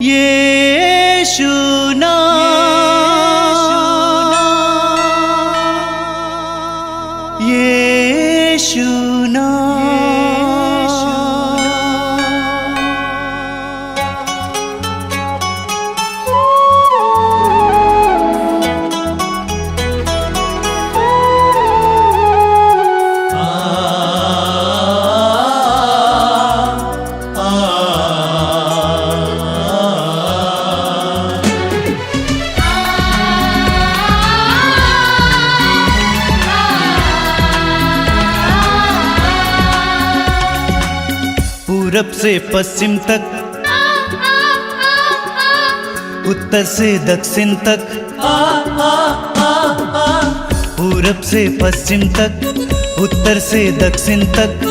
यीशु नाम, यीशु पूरब से पश्चिम तक, उत्तर से दक्षिण तक, पूरब से पश्चिम तक, उत्तर से दक्षिण तक,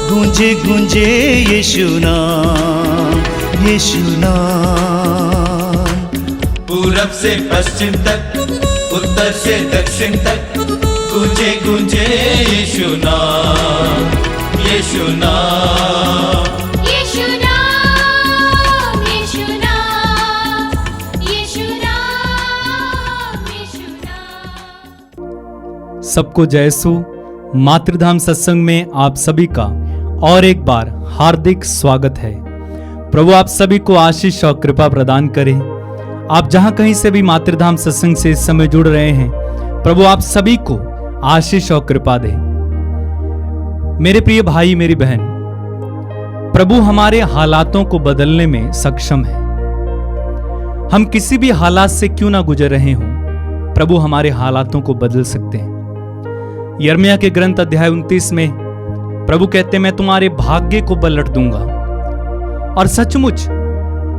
गूंजे गूंजे यीशु नाम, यीशु नाम। पूरब से पश्चिम तक, उत्तर से दक्षिण तक, गूंजे गूंजे यीशु नाम, यीशु नाम। सबको जय यीशु। मातृधाम सत्संग में आप सभी का और एक बार हार्दिक स्वागत है। प्रभु आप सभी को आशीष और कृपा प्रदान करे। आप जहां कहीं से भी मातृधाम सत्संग से इस समय जुड़ रहे हैं, प्रभु आप सभी को आशीष और कृपा दे। मेरे प्रिय भाई मेरी बहन, प्रभु हमारे हालातों को बदलने में सक्षम है। हम किसी भी हालात से क्यों ना गुजर रहे हों, प्रभु हमारे हालातों को बदल सकते हैं। यिर्मयाह के ग्रंथ अध्याय 29 में प्रभु कहते हैं, मैं तुम्हारे भाग्य को पलट दूंगा। और सचमुच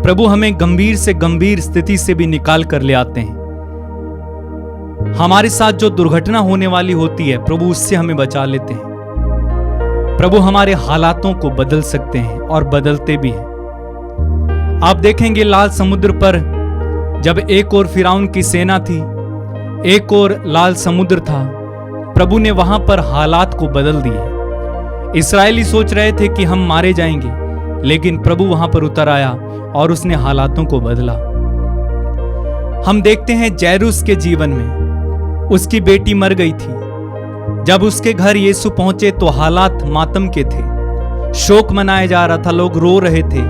प्रभु हमें गंभीर से गंभीर स्थिति से भी निकाल कर ले आते हैं। हमारे साथ जो दुर्घटना होने वाली होती है, प्रभु उससे हमें बचा लेते हैं। प्रभु हमारे हालातों को बदल सकते हैं और बदलते भी हैं। आप देखेंगे लाल समुद्र पर जब एक ओर फिरौन की सेना थी, एक ओर लाल समुद्र था, प्रभु ने वहां पर हालात को बदल दिए। इस्राएली सोच रहे थे कि हम मारे जाएंगे, लेकिन प्रभु वहां पर उतर आया और उसने हालातों को बदला। हम देखते हैं जैरूस के जीवन में उसकी बेटी मर गई थी। जब उसके घर यीशु पहुंचे तो हालात मातम के थे। शोक मनाया जा रहा था, लोग रो रहे थे,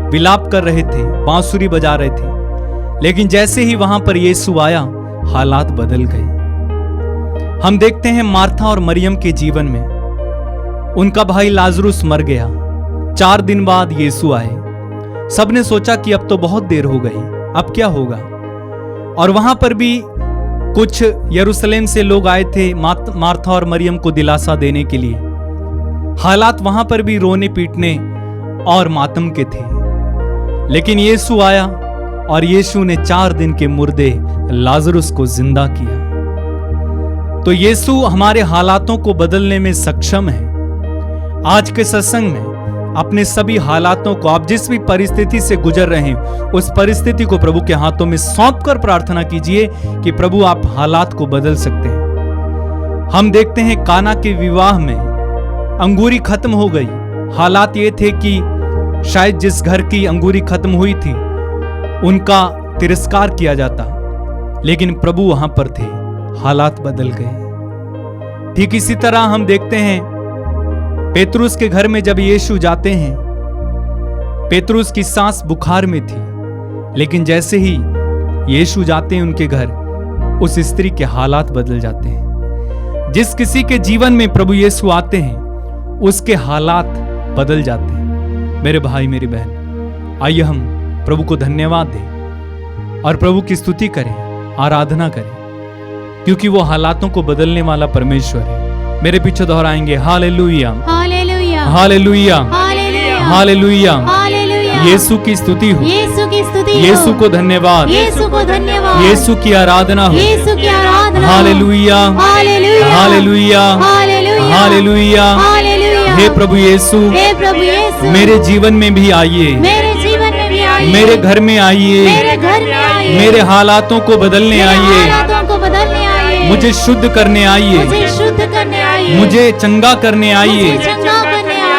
विलाप कर रहे थे, बांसुरी बजा रहे थे। लेकिन जैसे ही वहां पर यीशु आया, हालात बदल गए। हम देखते हैं मार्था और मरियम के जीवन में उनका भाई लाजरुस मर गया। 4 दिन बाद यीशु आए। सबने सोचा कि अब तो बहुत देर हो गई, अब क्या होगा। और वहां पर भी कुछ यरूशलेम से लोग आए थे मार्था और मरियम को दिलासा देने के लिए। हालात वहां पर भी रोने पीटने और मातम के थे। लेकिन यीशु आया और यीशु ने 4 दिन के मुर्दे लाजरुस को जिंदा किया। तो यीशु हमारे हालातों को बदलने में सक्षम है। आज के सत्संग में अपने सभी हालातों को, आप जिस भी परिस्थिति से गुजर रहे हैं, उस परिस्थिति को प्रभु के हाथों में सौंपकर प्रार्थना कीजिए कि प्रभु आप हालात को बदल सकते हैं। हम देखते हैं काना के विवाह में अंगूरी खत्म हो गई। हालात ये थे कि शायद जिस घर की अंगूरी खत्म हुई थी उनका तिरस्कार किया जाता, लेकिन प्रभु वहां पर थे, हालात बदल गए। ठीक इसी तरह हम देखते हैं पेतरुस के घर में जब यीशु जाते हैं, पेतरुस की सांस बुखार में थी, लेकिन जैसे ही यीशु जाते हैं उनके घर, उस स्त्री के हालात बदल जाते हैं। जिस किसी के जीवन में प्रभु यीशु आते हैं, उसके हालात बदल जाते हैं। मेरे भाई मेरी बहन, आइए हम प्रभु को धन्यवाद दें और प्रभु की स्तुति करें, आराधना करें, क्योंकि वो हालातों को बदलने वाला परमेश्वर है। मेरे पीछे दोहराएंगे, hallelujah, hallelujah, hallelujah, hallelujah, hallelujah. यीशु की स्तुति हो, यीशु की स्तुति, यीशु को धन्यवाद, यीशु को धन्यवाद, यीशु की आराधना हो, यीशु की आराधना, hallelujah, hallelujah, hallelujah, hallelujah, hallelujah. हे प्रभु यीशु, हे प्रभु यीशु, मेरे जीवन में भी आइए, मेरे जीवन में भी आइए, मेरे घर में आइए, मेरे घर में आइए, मेरे हालातों को बदलने आइए, हालातों को बदलने आइए, मुझे शुद्ध करने आइए, मुझे शुद्ध करने आइए, मुझे चंगा करने आइए,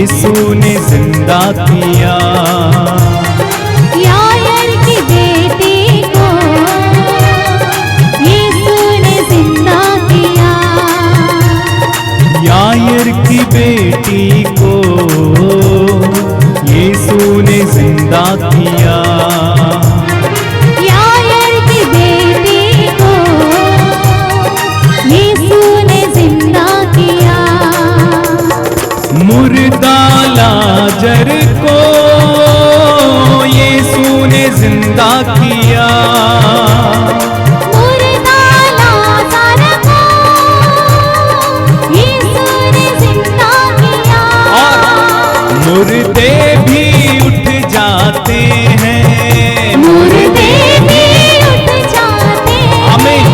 यीशु ने जिंदा किया। यायर की बेटी को यीशु ने जिंदा किया। यायर की बेटी को यीशु ने जिंदा किया। यायर की बेटी को यीशु ने जिंदा किया। मुर्दा लाजर को यीशु ने जिंदा किया। मुर्दा लाज़र को यीशु ने जिंदा किया। मुर्दे भी उठ जाते हैं। मुर्दे भी उठ जाते हैं। आमीन।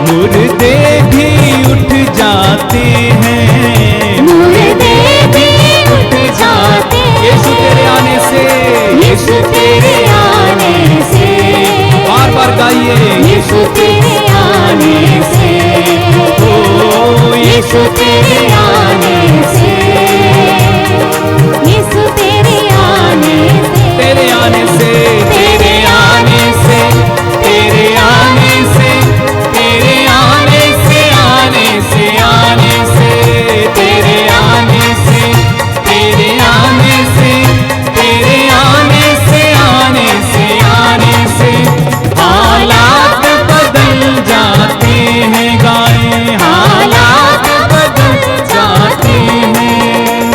मुर्दे भी उठ जाते हैं। मुर्दे भी उठ जाते हैं। यीशु तेरे आने से, यीशु तेरे आने से, बार बार गाइए। यीशु तेरे आने से, ओ यीशु तेरे आने से, यीशु तेरे आने से, तेरे आने से, तेरे आने से, तेरे आने से, तेरे आने से, आने से, आने से, तेरे आने से, तेरे आने से, तेरे आने से, आने से, आने से हालात बदल जाते हैं। गाएं हालात बदल जाते हैं।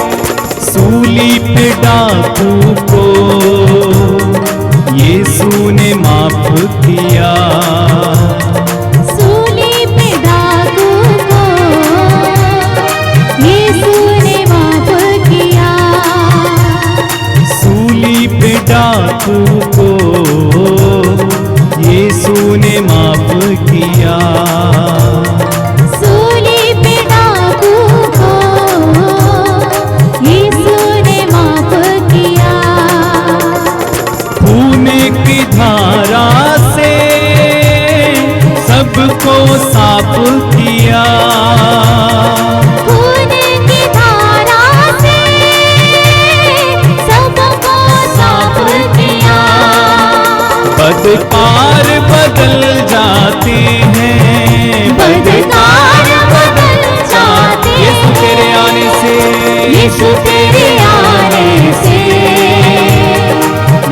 सूली पे डाकू को यीशु ने माफ किया। सूली पे डाकू को यीशु ने माफ किया। सूली पे डाकू को यीशु ने माफ किया। सूली पे डाकू को यीशु ने माफ किया। खून की धारा से सबको साफ किया। खून की धारा से सबको साफ किया। बदकार बदल जाते हैं। बदकार बदल जाते हैं। यीशु तेरे आने से, यीशु तेरे आने से,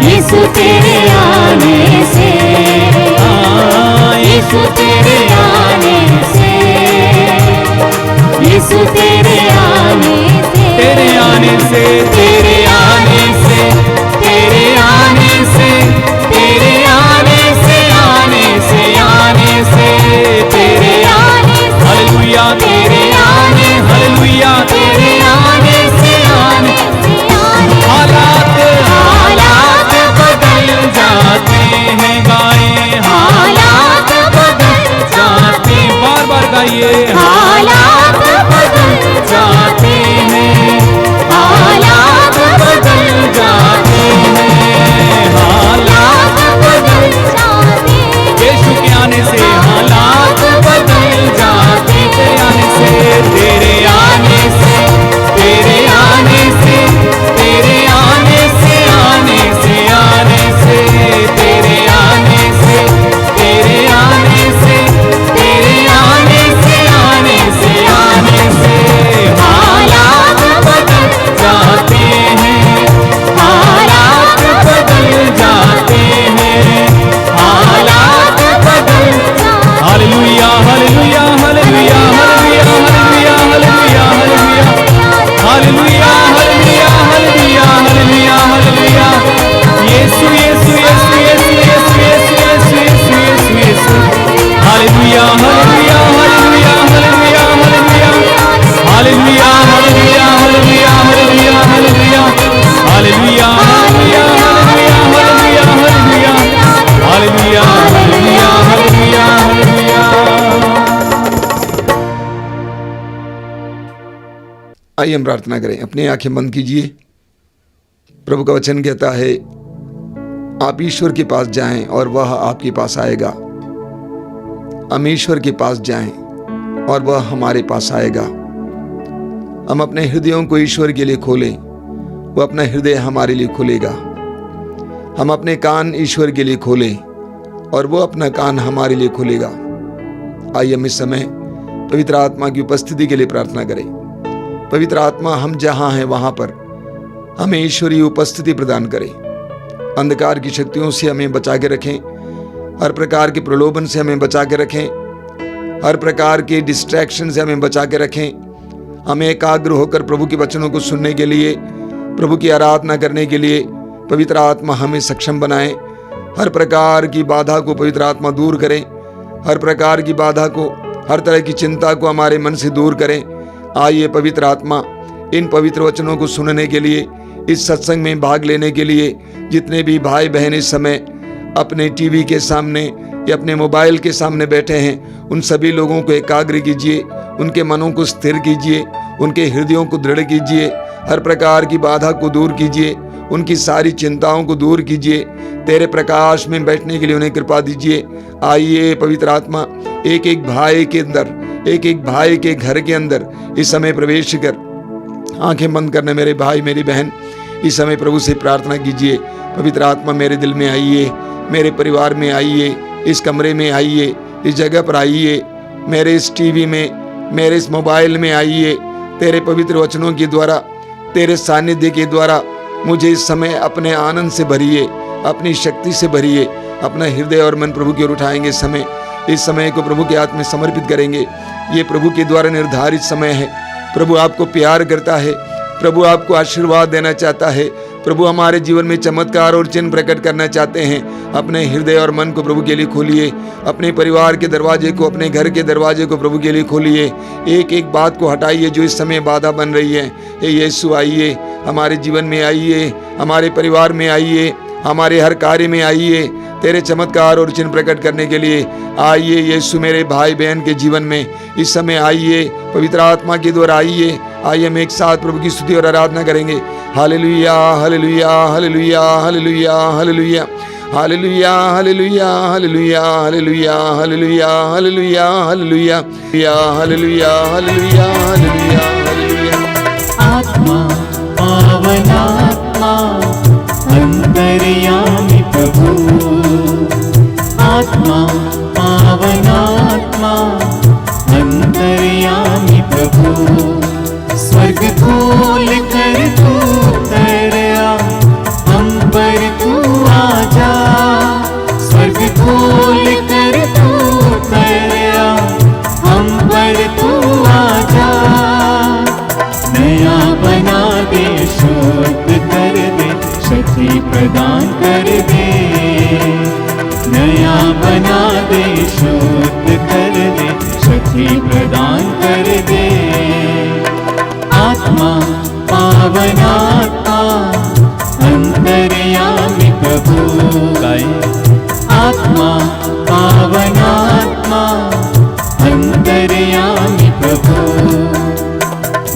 यीशु तेरे आने से, यीशु तेरे आने से, यीशु तेरे आने से, तेरे आने से, तेरे आने से, तेरे आने से, तेरे आने से, आने से, आने से, तेरे आने से, हालेलुया तेरे आने, हालेलुया तेरे आने से, आने से, हालात हालात बदल जाते हैं। गाएं हालात बदल जाते, बार बार गाइए। हालात बदल जाते हैं। हालात बदल जाते हैं। हालात बदल जाते यीशु के आने से हालात बदल जाते। तेरे आने से, तेरे आने से, तेरे आने से, तेरे आने से, आने से, आने से, तेरे आने से, तेरे आने से, तेरे आने से, आने से, आने से हालात बदल जाते हैं। हालात बदल जाते हैं। हालात बदल hallelujah hallelujah hallelujah hallelujah hallelujah hallelujah hallelujah hallelujah hallelujah hallelujah यीशु यीशु यीशु यीशु यीशु यीशु यीशु यीशु यीशु यीशु hallelujah hallelujah hallelujah hallelujah hallelujah hallelujah hallelujah hallelujah hallelujah hallelujah hallelujah hallelujah hallelujah hallelujah hallelujah hallelujah hallelujah. आइए हम प्रार्थना करें। अपनी आंखें बंद कीजिए। प्रभु का वचन कहता है, आप ईश्वर के पास जाएं और वह आपके पास आएगा। हम ईश्वर के पास जाएं और वह हमारे पास आएगा। हम अपने हृदयों को ईश्वर के लिए खोलें वो अपना हृदय हमारे लिए खोलेगा। हम अपने कान ईश्वर के लिए खोलें और वो अपना कान हमारे लिए खोलेगा। आइए हम इस समय पवित्र आत्मा की उपस्थिति के लिए प्रार्थना करें। पवित्र आत्मा, हम जहां हैं वहां पर हमें ईश्वरीय उपस्थिति प्रदान करें। अंधकार की शक्तियों से हमें बचा के रखें, हर प्रकार के प्रलोभन से हमें बचा के रखें, हर प्रकार के डिस्ट्रैक्शन से हमें बचा के रखें। हमें एकाग्र होकर प्रभु के वचनों को सुनने के लिए, प्रभु की आराधना करने के लिए पवित्र आत्मा हमें सक्षम बनाए। हर प्रकार की बाधा को पवित्र आत्मा दूर करें, हर प्रकार की बाधा को, हर तरह की चिंता को हमारे मन से दूर करें। आइए पवित्र आत्मा इन पवित्र वचनों को सुनने के लिए, इस सत्संग में भाग लेने के लिए जितने भी भाई बहन इस समय अपने टीवी के सामने या अपने मोबाइल के सामने बैठे हैं, उन सभी लोगों को एकाग्र कीजिए, उनके मनों को स्थिर कीजिए, उनके हृदयों को दृढ़ कीजिए, हर प्रकार की बाधा को दूर कीजिए, उनकी सारी चिंताओं को दूर कीजिए। तेरे प्रकाश में बैठने के लिए उन्हें कृपा दीजिए। आइए पवित्र आत्मा एक एक भाई के अंदर, एक एक भाई के घर के अंदर इस समय प्रवेश कर। आंखें बंद करने मेरे भाई मेरी बहन इस समय प्रभु से प्रार्थना कीजिए। पवित्र आत्मा मेरे दिल में आइए, मेरे परिवार में आइए, इस कमरे में आइए, इस जगह पर आइए, मेरे इस टीवी में, मेरे इस मोबाइल में आइए। तेरे पवित्र वचनों के द्वारा, तेरे सानिध्य के द्वारा मुझे इस समय अपने आनंद से भरिए, अपनी शक्ति से भरिए। अपना हृदय और मन प्रभु की ओर उठाएंगे। इस समय को प्रभु के हाथ में समर्पित करेंगे। ये प्रभु के द्वारा निर्धारित समय है। प्रभु आपको प्यार करता है, प्रभु आपको आशीर्वाद देना चाहता है, प्रभु हमारे जीवन में चमत्कार और चिन्ह प्रकट करना चाहते हैं। अपने हृदय और मन को प्रभु के लिए खोलिए, अपने परिवार के दरवाजे को, अपने घर के दरवाजे को प्रभु के लिए खोलिए। एक एक बात को हटाइए जो इस समय बाधा बन रही है। हे यीशु आइए, हमारे जीवन में आइए, हमारे परिवार में आइए, हमारे हर कार्य में आइए। तेरे चमत्कार और चिन्ह प्रकट करने के लिए आइए यीशु मेरे भाई बहन के जीवन में इस समय आइए। पवित्र आत्मा के द्वारा आइए। आइए हम एक साथ प्रभु की स्तुति और आराधना करेंगे। Hallelujah hallelujah hallelujah hallelujah hallelujah hallelujah hallelujah hallelujah hallelujah hallelujah hallelujah hallelujah hallelujah hallelujah hallelujah hallelujah. आत्मा पावन आत्मा अंतर्यामी प्रभु, आत्मा पावन आत्मा अंतर्यामी प्रभु। स्वर्ग खोल कर तू उतर आ, हम पर तू आजा। स्वर्ग खोल कर तू उतर आ, हम पर तू आजा। नया बना दे, शुद्ध कर दे, शक्ति प्रदान कर दे। नया बना दे, शुद्ध कर दे, शक्ति प्रदान कर दे। आत्मा पावन आत्मा अंतर्यामी प्रभु, आत्मा पावन आत्मा अंतर्यामी प्रभु।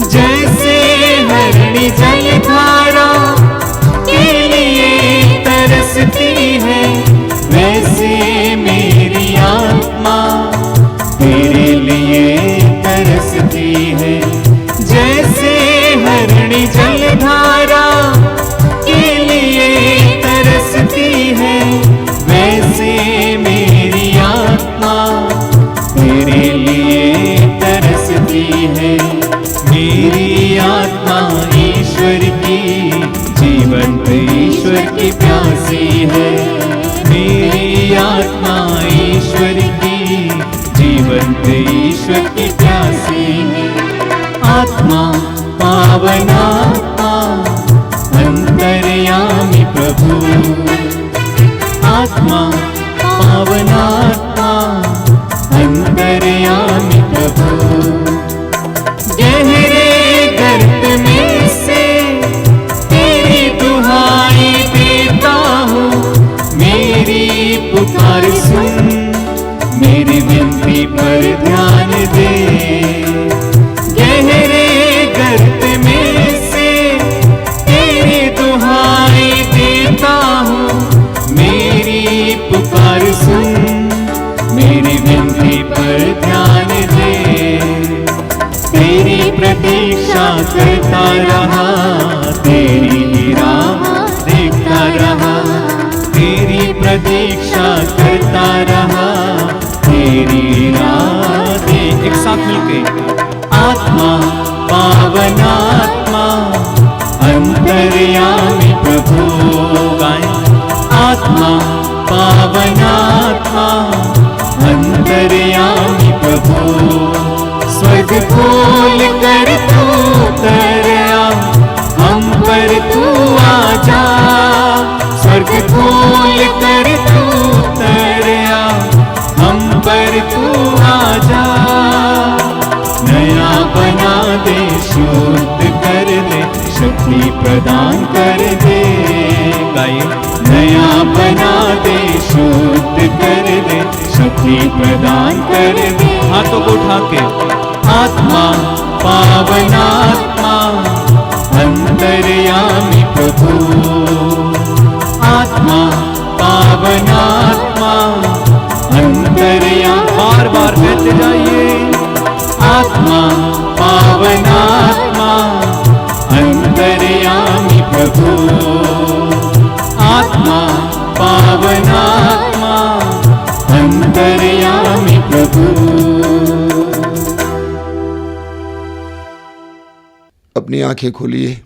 जैसे हरणी जलधारा के लिए तरसती है, वैसे मेरी आत्मा तेरे लिए तरसती है। जैसे हरणी जलधारा के लिए तरसती है, वैसे मेरी आत्मा तेरे लिए तरसती है। मेरी आत्मा ईश्वर की, जीवंत ईश्वर की प्यासी है। मेरी आत्मा ईश्वर की, जीवंत ईश्वर की प्यासी है। आत्मा पावन आत्मा अंतर्यामी प्रभु, आत्मा पावन आत्मा अंतर्यामी प्रभु। गहरे गर्त में से तेरी दुहाई देता हूँ, मेरी पुकार सुन, मेरी विनती पर ध्यान दे। गहरे गर्त में से तेरी दुहाई देता हूँ, मेरी पुकार सुन, मेरी विनती पर ध्यान दे। तेरी प्रतीक्षा करता रहा, तेरी साथ मिलके। आत्मा पावनात्मा अंतर्यामी प्रभु गाएं। आत्मा पावनात्मा अंतर्यामी प्रभु स्वर्ग खोल कर तू उतर आ हम पर तू आजा स्वर्ग खोल कर तू उतर आ हम पर तू आजा नया बना दे शुद्ध कर दे शक्ति प्रदान कर दे गाइए। नया बना दे शुद्ध कर दे शक्ति प्रदान कर दे हाथों को उठा के। आत्मा पावनात्मा अंतर्यामी प्रभु आत्मा पावनात्मा अंतर्यामी बार बार कहते जाइए। आत्मा पावनात्मा अंतर्यामी प्रभु आत्मा पावनात्मा अंतर्यामी प्रभु। अपनी आंखें खोलिए।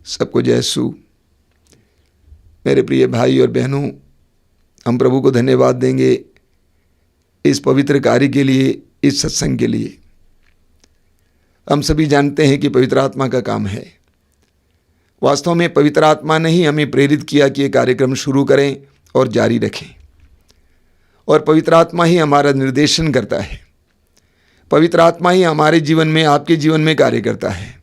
सबको जय यीशु। मेरे प्रिय भाई और बहनों, हम प्रभु को धन्यवाद देंगे इस पवित्र कार्य के लिए, इस सत्संग के लिए। हम सभी जानते हैं कि पवित्र आत्मा का काम है। वास्तव में पवित्र आत्मा ने ही हमें प्रेरित किया कि ये कार्यक्रम शुरू करें और जारी रखें, और पवित्र आत्मा ही हमारा निर्देशन करता है। पवित्र आत्मा ही हमारे जीवन में, आपके जीवन में कार्य करता है।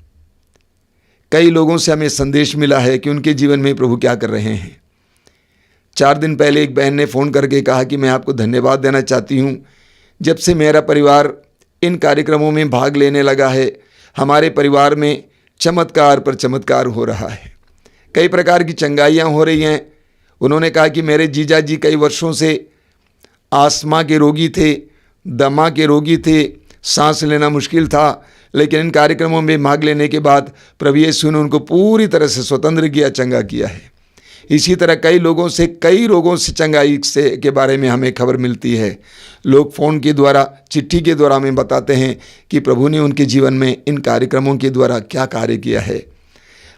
कई लोगों से हमें संदेश मिला है कि उनके जीवन में प्रभु क्या कर रहे हैं। 4 दिन पहले एक बहन ने फ़ोन करके कहा कि मैं आपको धन्यवाद देना चाहती हूँ, जब से मेरा परिवार इन कार्यक्रमों में भाग लेने लगा है, हमारे परिवार में चमत्कार पर चमत्कार हो रहा है। कई प्रकार की चंगाइयाँ हो रही हैं। उन्होंने कहा कि मेरे जीजा जी कई वर्षों से आस्मा के रोगी थे, दमा के रोगी थे, सांस लेना मुश्किल था, लेकिन इन कार्यक्रमों में भाग लेने के बाद प्रभु यीशु ने उनको पूरी तरह से स्वतंत्र किया, चंगा किया है। इसी तरह कई लोगों से, कई रोगों से चंगाई से के बारे में हमें खबर मिलती है। लोग फ़ोन के द्वारा, चिट्ठी के द्वारा हमें बताते हैं कि प्रभु ने उनके जीवन में इन कार्यक्रमों के द्वारा क्या कार्य किया है।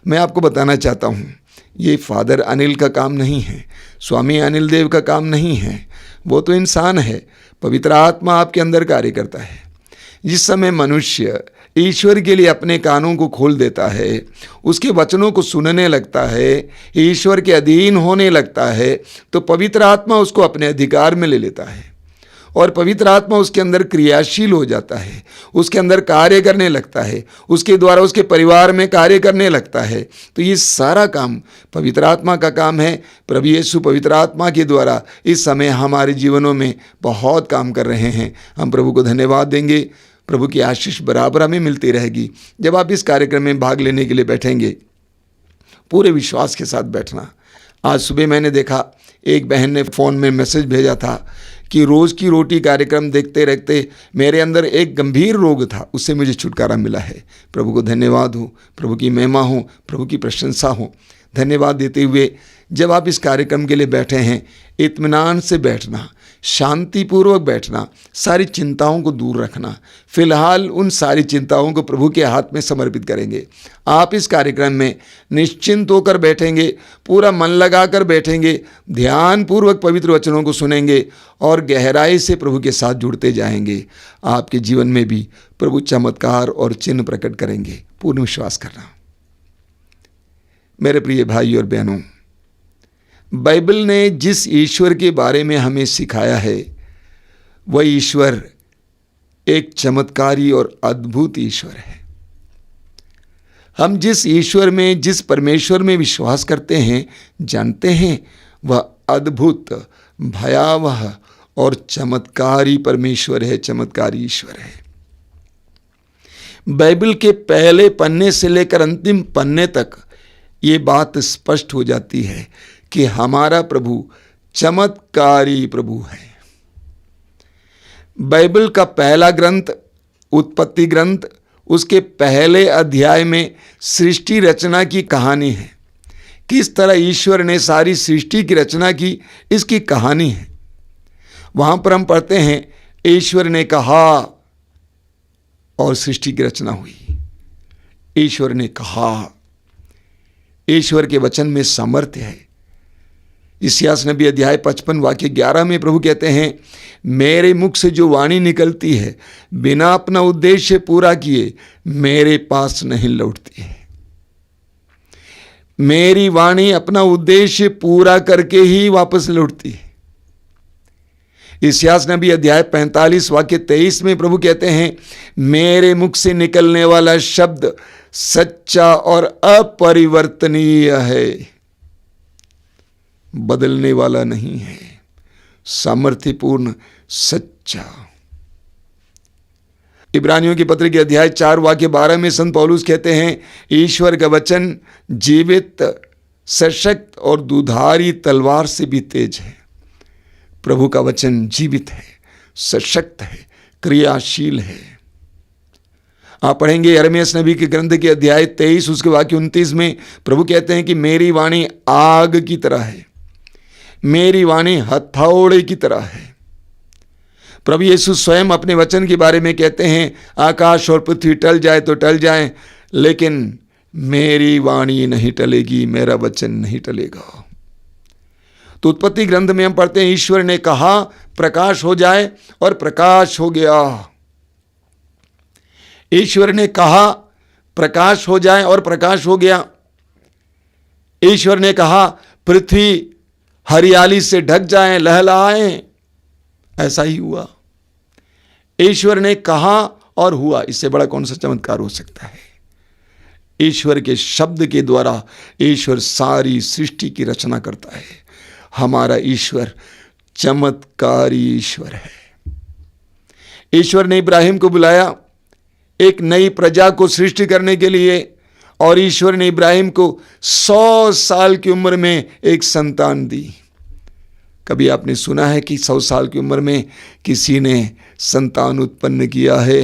मैं आपको बताना चाहता हूँ, ये फादर अनिल का काम नहीं है, स्वामी अनिल देव का काम नहीं है। वो तो इंसान है। पवित्र आत्मा आपके अंदर कार्य करता है। जिस समय मनुष्य ईश्वर के लिए अपने कानों को खोल देता है, उसके वचनों को सुनने लगता है, ईश्वर के अधीन होने लगता है, तो पवित्र आत्मा उसको अपने अधिकार में ले लेता है और पवित्र आत्मा उसके अंदर क्रियाशील हो जाता है, उसके अंदर कार्य करने लगता है, उसके द्वारा उसके परिवार में कार्य करने लगता है। तो ये सारा काम पवित्र आत्मा का काम है। प्रभु यीशु पवित्र आत्मा के द्वारा इस समय हमारे जीवनों में बहुत काम कर रहे हैं। हम प्रभु को धन्यवाद देंगे। प्रभु की आशीष बराबर हमें मिलती रहेगी। जब आप इस कार्यक्रम में भाग लेने के लिए बैठेंगे, पूरे विश्वास के साथ बैठना। आज सुबह मैंने देखा, एक बहन ने फ़ोन में मैसेज भेजा था कि रोज़ की रोटी कार्यक्रम देखते देखते मेरे अंदर एक गंभीर रोग था, उससे मुझे छुटकारा मिला है। प्रभु को धन्यवाद हो, प्रभु की महिमा हो, प्रभु की प्रशंसा हो। धन्यवाद देते हुए जब आप इस कार्यक्रम के लिए बैठे हैं, इत्मीनान से बैठना, शांतिपूर्वक बैठना, सारी चिंताओं को दूर रखना। फिलहाल उन सारी चिंताओं को प्रभु के हाथ में समर्पित करेंगे। आप इस कार्यक्रम में निश्चिंत होकर बैठेंगे, पूरा मन लगाकर बैठेंगे, ध्यानपूर्वक पवित्र वचनों को सुनेंगे और गहराई से प्रभु के साथ जुड़ते जाएंगे। आपके जीवन में भी प्रभु चमत्कार और चिन्ह प्रकट करेंगे। पूर्ण विश्वास करना। मेरे प्रिय भाई और बहनों, बाइबल ने जिस ईश्वर के बारे में हमें सिखाया है, वह ईश्वर एक चमत्कारी और अद्भुत ईश्वर है। हम जिस ईश्वर में, जिस परमेश्वर में विश्वास करते हैं, जानते हैं वह अद्भुत, भयावह और चमत्कारी परमेश्वर है, चमत्कारी ईश्वर है। बाइबल के पहले पन्ने से लेकर अंतिम पन्ने तक ये बात स्पष्ट हो जाती है कि हमारा प्रभु चमत्कारी प्रभु है। बाइबल का पहला ग्रंथ, उत्पत्ति ग्रंथ, उसके पहले अध्याय में सृष्टि रचना की कहानी है। किस तरह ईश्वर ने सारी सृष्टि की रचना की, इसकी कहानी है। वहाँ पर हम पढ़ते हैं, ईश्वर ने कहा और सृष्टि की रचना हुई। ईश्वर ने कहा। ईश्वर के वचन में सामर्थ्य है। इस्यास नबी अध्याय 55 वाक्य 11 में प्रभु कहते हैं, मेरे मुख से जो वाणी निकलती है बिना अपना उद्देश्य पूरा किए मेरे पास नहीं लौटती है। मेरी वाणी अपना उद्देश्य पूरा करके ही वापस लौटती है। इस्यास नबी अध्याय 45 वाक्य 23 में प्रभु कहते हैं, मेरे मुख से निकलने वाला शब्द सच्चा और अपरिवर्तनीय है, बदलने वाला नहीं है, सामर्थ्यपूर्ण, सच्चा। इब्रानियों की पत्र के अध्याय 4 वाक्य 12 में संत पौलुस कहते हैं, ईश्वर का वचन जीवित, सशक्त और दुधारी तलवार से भी तेज है। प्रभु का वचन जीवित है, सशक्त है, क्रियाशील है। आप पढ़ेंगे यिर्मयाह नबी के ग्रंथ के अध्याय 23 उसके वाक्य 29 में प्रभु कहते हैं कि मेरी वाणी आग की तरह है, मेरी वाणी हथौड़े की तरह है। प्रभु यीशु स्वयं अपने वचन के बारे में कहते हैं, आकाश और पृथ्वी टल जाए तो टल जाए, लेकिन मेरी वाणी नहीं टलेगी, मेरा वचन नहीं टलेगा। तो उत्पत्ति ग्रंथ में हम पढ़ते हैं, ईश्वर ने कहा प्रकाश हो जाए और प्रकाश हो गया। ईश्वर ने कहा प्रकाश हो जाए और प्रकाश हो गया। ईश्वर ने कहा पृथ्वी हरियाली से ढक जाए, लहलहाए, ऐसा ही हुआ। ईश्वर ने कहा और हुआ। इससे बड़ा कौन सा चमत्कार हो सकता है? ईश्वर के शब्द के द्वारा ईश्वर सारी सृष्टि की रचना करता है। हमारा ईश्वर चमत्कारी ईश्वर है। ईश्वर ने इब्राहिम को बुलाया एक नई प्रजा को सृष्टि करने के लिए, और ईश्वर ने इब्राहिम को 100 साल की उम्र में एक संतान दी। कभी आपने सुना है कि 100 साल की उम्र में किसी ने संतान उत्पन्न किया है?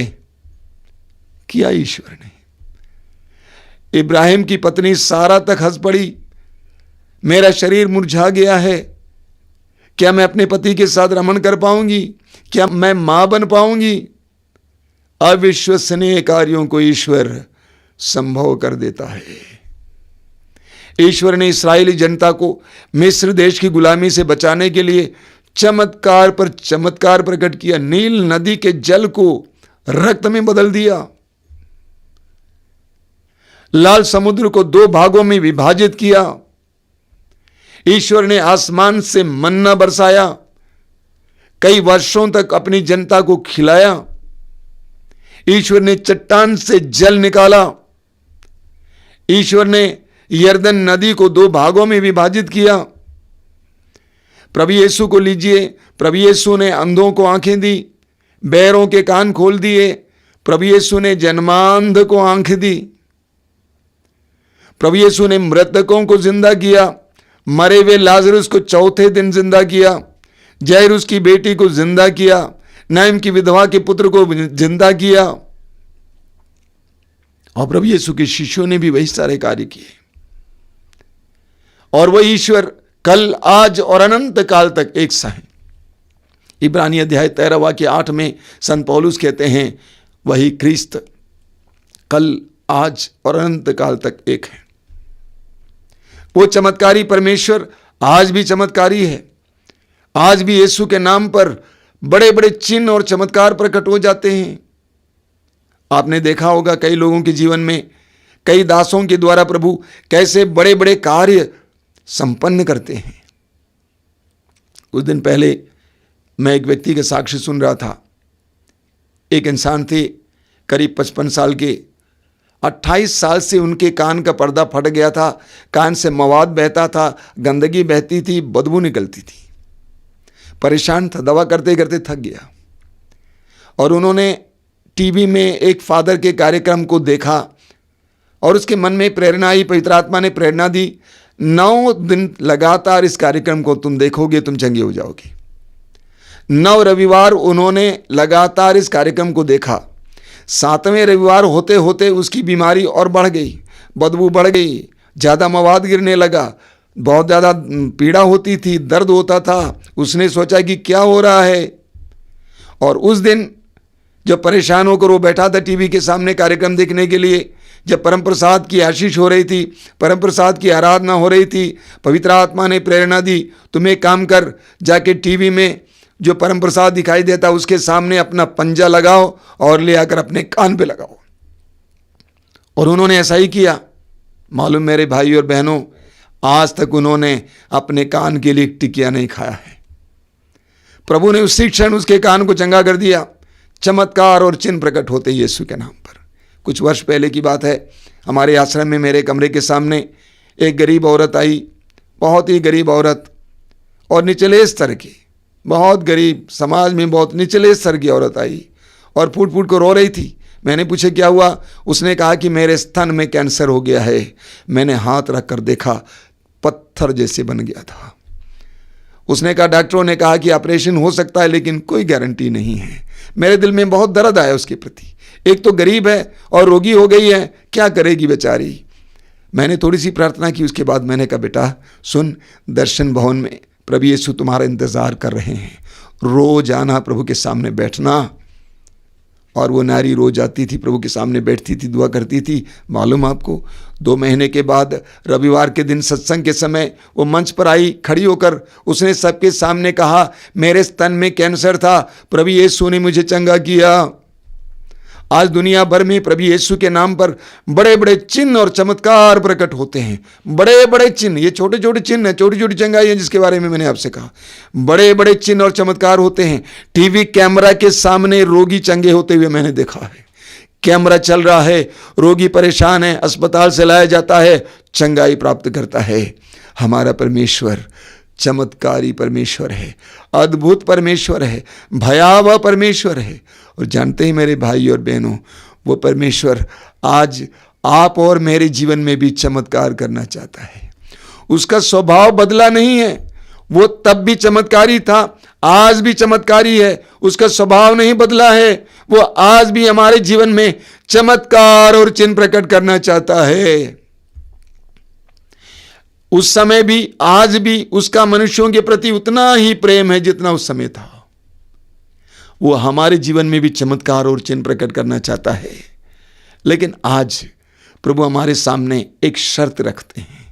किया ईश्वर ने। इब्राहिम की पत्नी सारा तक हंस पड़ी, मेरा शरीर मुरझा गया है, क्या मैं अपने पति के साथ रमण कर पाऊंगी? क्या मैं मां बन पाऊंगी? अविश्वसनीय कार्यों को ईश्वर संभव कर देता है। ईश्वर ने इस्राएली जनता को मिस्र देश की गुलामी से बचाने के लिए चमत्कार पर चमत्कार प्रकट किया। नील नदी के जल को रक्त में बदल दिया, लाल समुद्र को 2 भागों में विभाजित किया। ईश्वर ने आसमान से मन्ना बरसाया, कई वर्षों तक अपनी जनता को खिलाया। ईश्वर ने चट्टान से जल निकाला। ईश्वर ने यरदन नदी को 2 भागों में विभाजित किया। प्रभु यीशु को लीजिए, प्रभु यीशु ने अंधों को आंखें दी, बहरों के कान खोल दिए। प्रभु यीशु ने जन्मांध को आंखें दी। प्रभु यीशु ने मृतकों को जिंदा किया, मरे हुए लाजरुस को चौथे दिन जिंदा किया, जैरुस की बेटी को जिंदा किया, नाइम की विधवा के पुत्र को जिंदा किया। और प्रभु यीशु के शिष्यों ने भी वही सारे कार्य किए। और वह ईश्वर कल, आज और अनंत काल तक एक सा है। इब्रानी अध्याय 13 वाक्य 8 में संत पौलुस कहते हैं, वही क्रिस्त कल, आज और अनंत काल तक एक है। वो चमत्कारी परमेश्वर आज भी चमत्कारी है। आज भी यीशु के नाम पर बड़े बड़े चिन्ह और चमत्कार प्रकट हो जाते हैं। आपने देखा होगा कई लोगों के जीवन में, कई दासों के द्वारा प्रभु कैसे बड़े बड़े कार्य संपन्न करते हैं। कुछ दिन पहले मैं एक व्यक्ति के साक्ष्य सुन रहा था। एक इंसान थे, करीब 55 साल के, 28 साल से उनके कान का पर्दा फट गया था, कान से मवाद बहता था, गंदगी बहती थी, बदबू निकलती थी। परेशान था, दवा करते करते थक गया। और उन्होंने टीवी में एक फादर के कार्यक्रम को देखा और उसके मन में प्रेरणा आई, पवित्र आत्मा ने प्रेरणा दी, 9 दिन लगातार इस कार्यक्रम को तुम देखोगे, तुम चंगे हो जाओगे। 9 रविवार उन्होंने लगातार इस कार्यक्रम को देखा। 7वें रविवार होते होते उसकी बीमारी और बढ़ गई, बदबू बढ़ गई, ज़्यादा मवाद गिरने लगा, बहुत ज़्यादा पीड़ा होती थी, दर्द होता था। उसने सोचा कि क्या हो रहा है, और उस दिन जब परेशान होकर वो बैठा था टीवी के सामने कार्यक्रम देखने के लिए, जब परम प्रसाद की आशीष हो रही थी, परम प्रसाद की आराधना हो रही थी, पवित्र आत्मा ने प्रेरणा दी, तुम एक काम कर, जाके टीवी में जो परम प्रसाद दिखाई देता उसके सामने अपना पंजा लगाओ और ले आकर अपने कान पे लगाओ। और उन्होंने ऐसा ही किया। मालूम मेरे भाई और बहनों, आज तक उन्होंने अपने कान के लिए टिकिया नहीं खाया है। प्रभु ने उसी क्षण उसके कान को चंगा कर दिया। चमत्कार और चिन्ह प्रकट होते यीशु के नाम पर। कुछ वर्ष पहले की बात है, हमारे आश्रम में मेरे कमरे के सामने एक गरीब औरत आई, बहुत ही गरीब औरत और निचले स्तर की, बहुत गरीब, समाज में बहुत निचले स्तर की औरत आई और फूट फूट को रो रही थी। मैंने पूछा क्या हुआ? उसने कहा कि मेरे स्तन में कैंसर हो गया है। मैंने हाथ रख कर देखा, पत्थर जैसे बन गया था। उसने कहा, डॉक्टरों ने कहा कि ऑपरेशन हो सकता है लेकिन कोई गारंटी नहीं है। मेरे दिल में बहुत दर्द आया उसके प्रति। एक तो गरीब है और रोगी हो गई है, क्या करेगी बेचारी। मैंने थोड़ी सी प्रार्थना की। उसके बाद मैंने कहा, बेटा सुन, दर्शन भवन में प्रभु यीशु तुम्हारा इंतज़ार कर रहे हैं, रोज आना, प्रभु के सामने बैठना। और वो नारी रोज आती थी, प्रभु के सामने बैठती थी, दुआ करती थी। मालूम आपको, 2 महीने के बाद रविवार के दिन सत्संग के समय वो मंच पर आई, खड़ी होकर उसने सबके सामने कहा, मेरे स्तन में कैंसर था, प्रभु यीशु ने मुझे चंगा किया। आज दुनिया भर में प्रभु यीशु के नाम पर बड़े बड़े चिन्ह और चमत्कार प्रकट होते हैं। बड़े बड़े चिन्ह, ये छोटे छोटे चिन्ह हैं, छोटी छोटी चंगाई हैं जिसके बारे में मैंने आपसे कहा। बड़े बड़े चिन्ह और चमत्कार होते हैं। टीवी कैमरा के सामने रोगी चंगे होते हुए मैंने देखा है। कैमरा चल रहा है, रोगी परेशान है, अस्पताल से लाया जाता है, चंगाई प्राप्त करता है। हमारा परमेश्वर चमत्कारी परमेश्वर है, अद्भुत परमेश्वर है, भयावह परमेश्वर है। और जानते ही मेरे भाई और बहनों, वो परमेश्वर आज आप और मेरे जीवन में भी चमत्कार करना चाहता है। उसका स्वभाव बदला नहीं है। वो तब भी चमत्कारी था, आज भी चमत्कारी है। उसका स्वभाव नहीं बदला है। वो आज भी हमारे जीवन में चमत्कार और चिन्ह प्रकट करना चाहता है। उस समय भी आज भी उसका मनुष्यों के प्रति उतना ही प्रेम है जितना उस समय था। वो हमारे जीवन में भी चमत्कार और चिन्ह प्रकट करना चाहता है। लेकिन आज प्रभु हमारे सामने एक शर्त रखते हैं।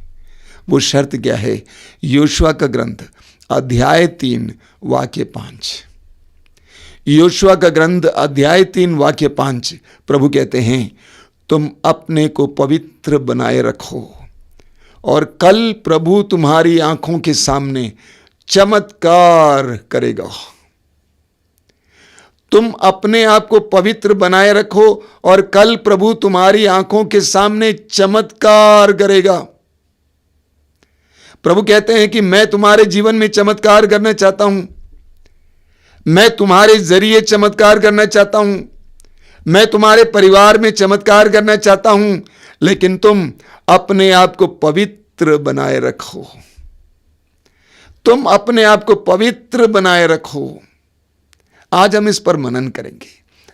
वो शर्त क्या है? योशुआ का ग्रंथ अध्याय 3 वाक्य 5। योशुआ का ग्रंथ अध्याय 3 वाक्य 5। प्रभु कहते हैं, तुम अपने को पवित्र बनाए रखो और कल प्रभु तुम्हारी आंखों के सामने चमत्कार करेगा। तुम अपने आप को पवित्र बनाए रखो और कल प्रभु तुम्हारी आंखों के सामने चमत्कार करेगा। प्रभु कहते हैं कि मैं तुम्हारे जीवन में चमत्कार करना चाहता हूं। मैं तुम्हारे जरिए चमत्कार करना चाहता हूं। मैं तुम्हारे परिवार में चमत्कार करना चाहता हूं, लेकिन तुम अपने आप को पवित्र बनाए रखो। तुम अपने आप को पवित्र बनाए रखो। आज हम इस पर मनन करेंगे।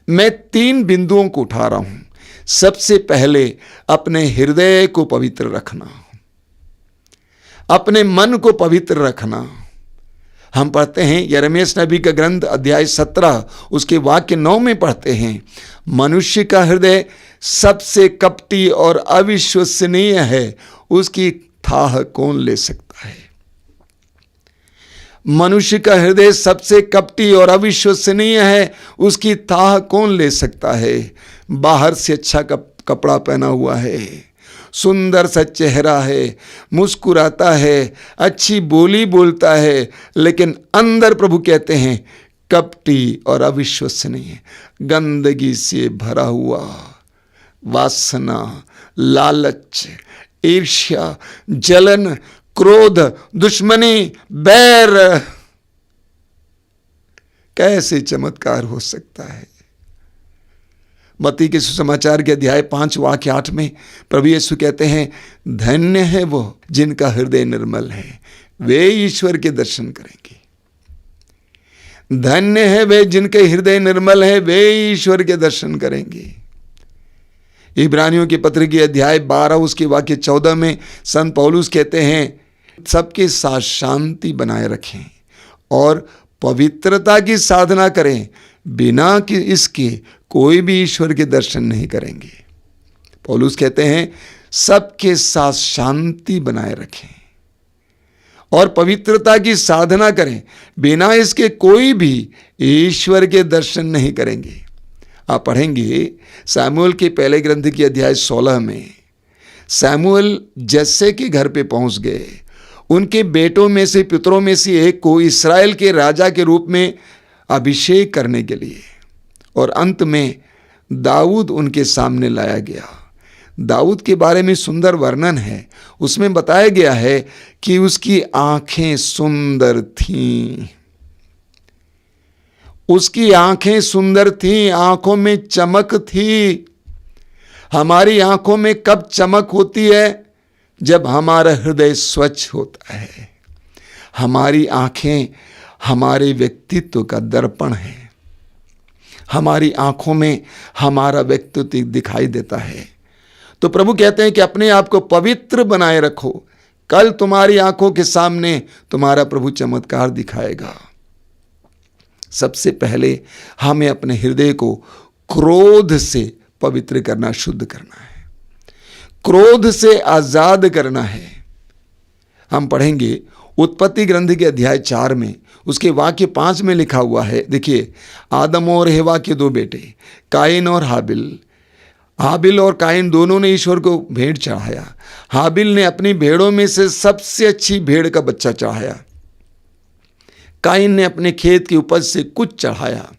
मैं 3 बिंदुओं को उठा रहा हूं। सबसे पहले अपने हृदय को पवित्र रखना, अपने मन को पवित्र रखना। हम पढ़ते हैं यिर्मयाह नबी का ग्रंथ अध्याय 17 उसके वाक्य 9 में पढ़ते हैं, मनुष्य का हृदय सबसे कपटी और अविश्वसनीय है, उसकी थाह कौन ले सकता है। मनुष्य का हृदय सबसे कपटी और अविश्वसनीय है, उसकी थाह कौन ले सकता है। बाहर से अच्छा कपड़ा पहना हुआ है, सुंदर सा चेहरा है, मुस्कुराता है, अच्छी बोली बोलता है, लेकिन अंदर प्रभु कहते हैं कपटी और अविश्वसनीय, गंदगी से भरा हुआ, वासना, लालच, ईर्ष्या, जलन, क्रोध, दुश्मनी, बैर। कैसे चमत्कार हो सकता है। मत्ती के सुसमाचार के अध्याय 5 वाक्य 8 में प्रभु यीशु कहते हैं, धन्य है वो जिनका हृदय निर्मल है, वे ईश्वर के दर्शन करेंगे। धन्य है वे जिनके हृदय निर्मल है, वे ईश्वर के दर्शन करेंगे। इब्रानियों के पत्र के अध्याय 12 उसके वाक्य 14 में संत पौलुस कहते हैं, सबके साथ शांति बनाए रखें और पवित्रता की साधना करें, बिना कि इसके कोई भी ईश्वर के दर्शन नहीं करेंगे। पौलुस कहते हैं सबके साथ शांति बनाए रखें और पवित्रता की साधना करें, बिना इसके कोई भी ईश्वर के दर्शन नहीं करेंगे। आप पढ़ेंगे सामुएल के पहले ग्रंथ की अध्याय 16 में सामुएल जस्से के घर पे पहुंच गए। उनके बेटों में से, पुत्रों में से एक को इस्राएल के राजा के रूप में अभिषेक करने के लिए, और अंत में दाऊद उनके सामने लाया गया। दाऊद के बारे में सुंदर वर्णन है। उसमें बताया गया है कि उसकी आंखें सुंदर थीं। उसकी आंखें सुंदर थीं, आंखों में चमक थी। हमारी आंखों में कब चमक होती है? जब हमारा हृदय स्वच्छ होता है। हमारी आंखें हमारे व्यक्तित्व का दर्पण है। हमारी आंखों में हमारा व्यक्तित्व दिखाई देता है। तो प्रभु कहते हैं कि अपने आप को पवित्र बनाए रखो, कल तुम्हारी आंखों के सामने तुम्हारा प्रभु चमत्कार दिखाएगा। सबसे पहले हमें अपने हृदय को क्रोध से पवित्र करना, शुद्ध करना है, क्रोध से आजाद करना है। हम पढ़ेंगे उत्पत्ति ग्रंथ के अध्याय 4 में, उसके वाक्य 5 में लिखा हुआ है। देखिए, आदम और हेवा के 2 बेटे काइन और हाबिल। हाबिल और काइन दोनों ने ईश्वर को भेंट चढ़ाया। हाबिल ने अपनी भेड़ों में से सबसे अच्छी भेड़ का बच्चा चढ़ाया। काइन ने अपने खेत की उपज से कुछ चढ़ाया।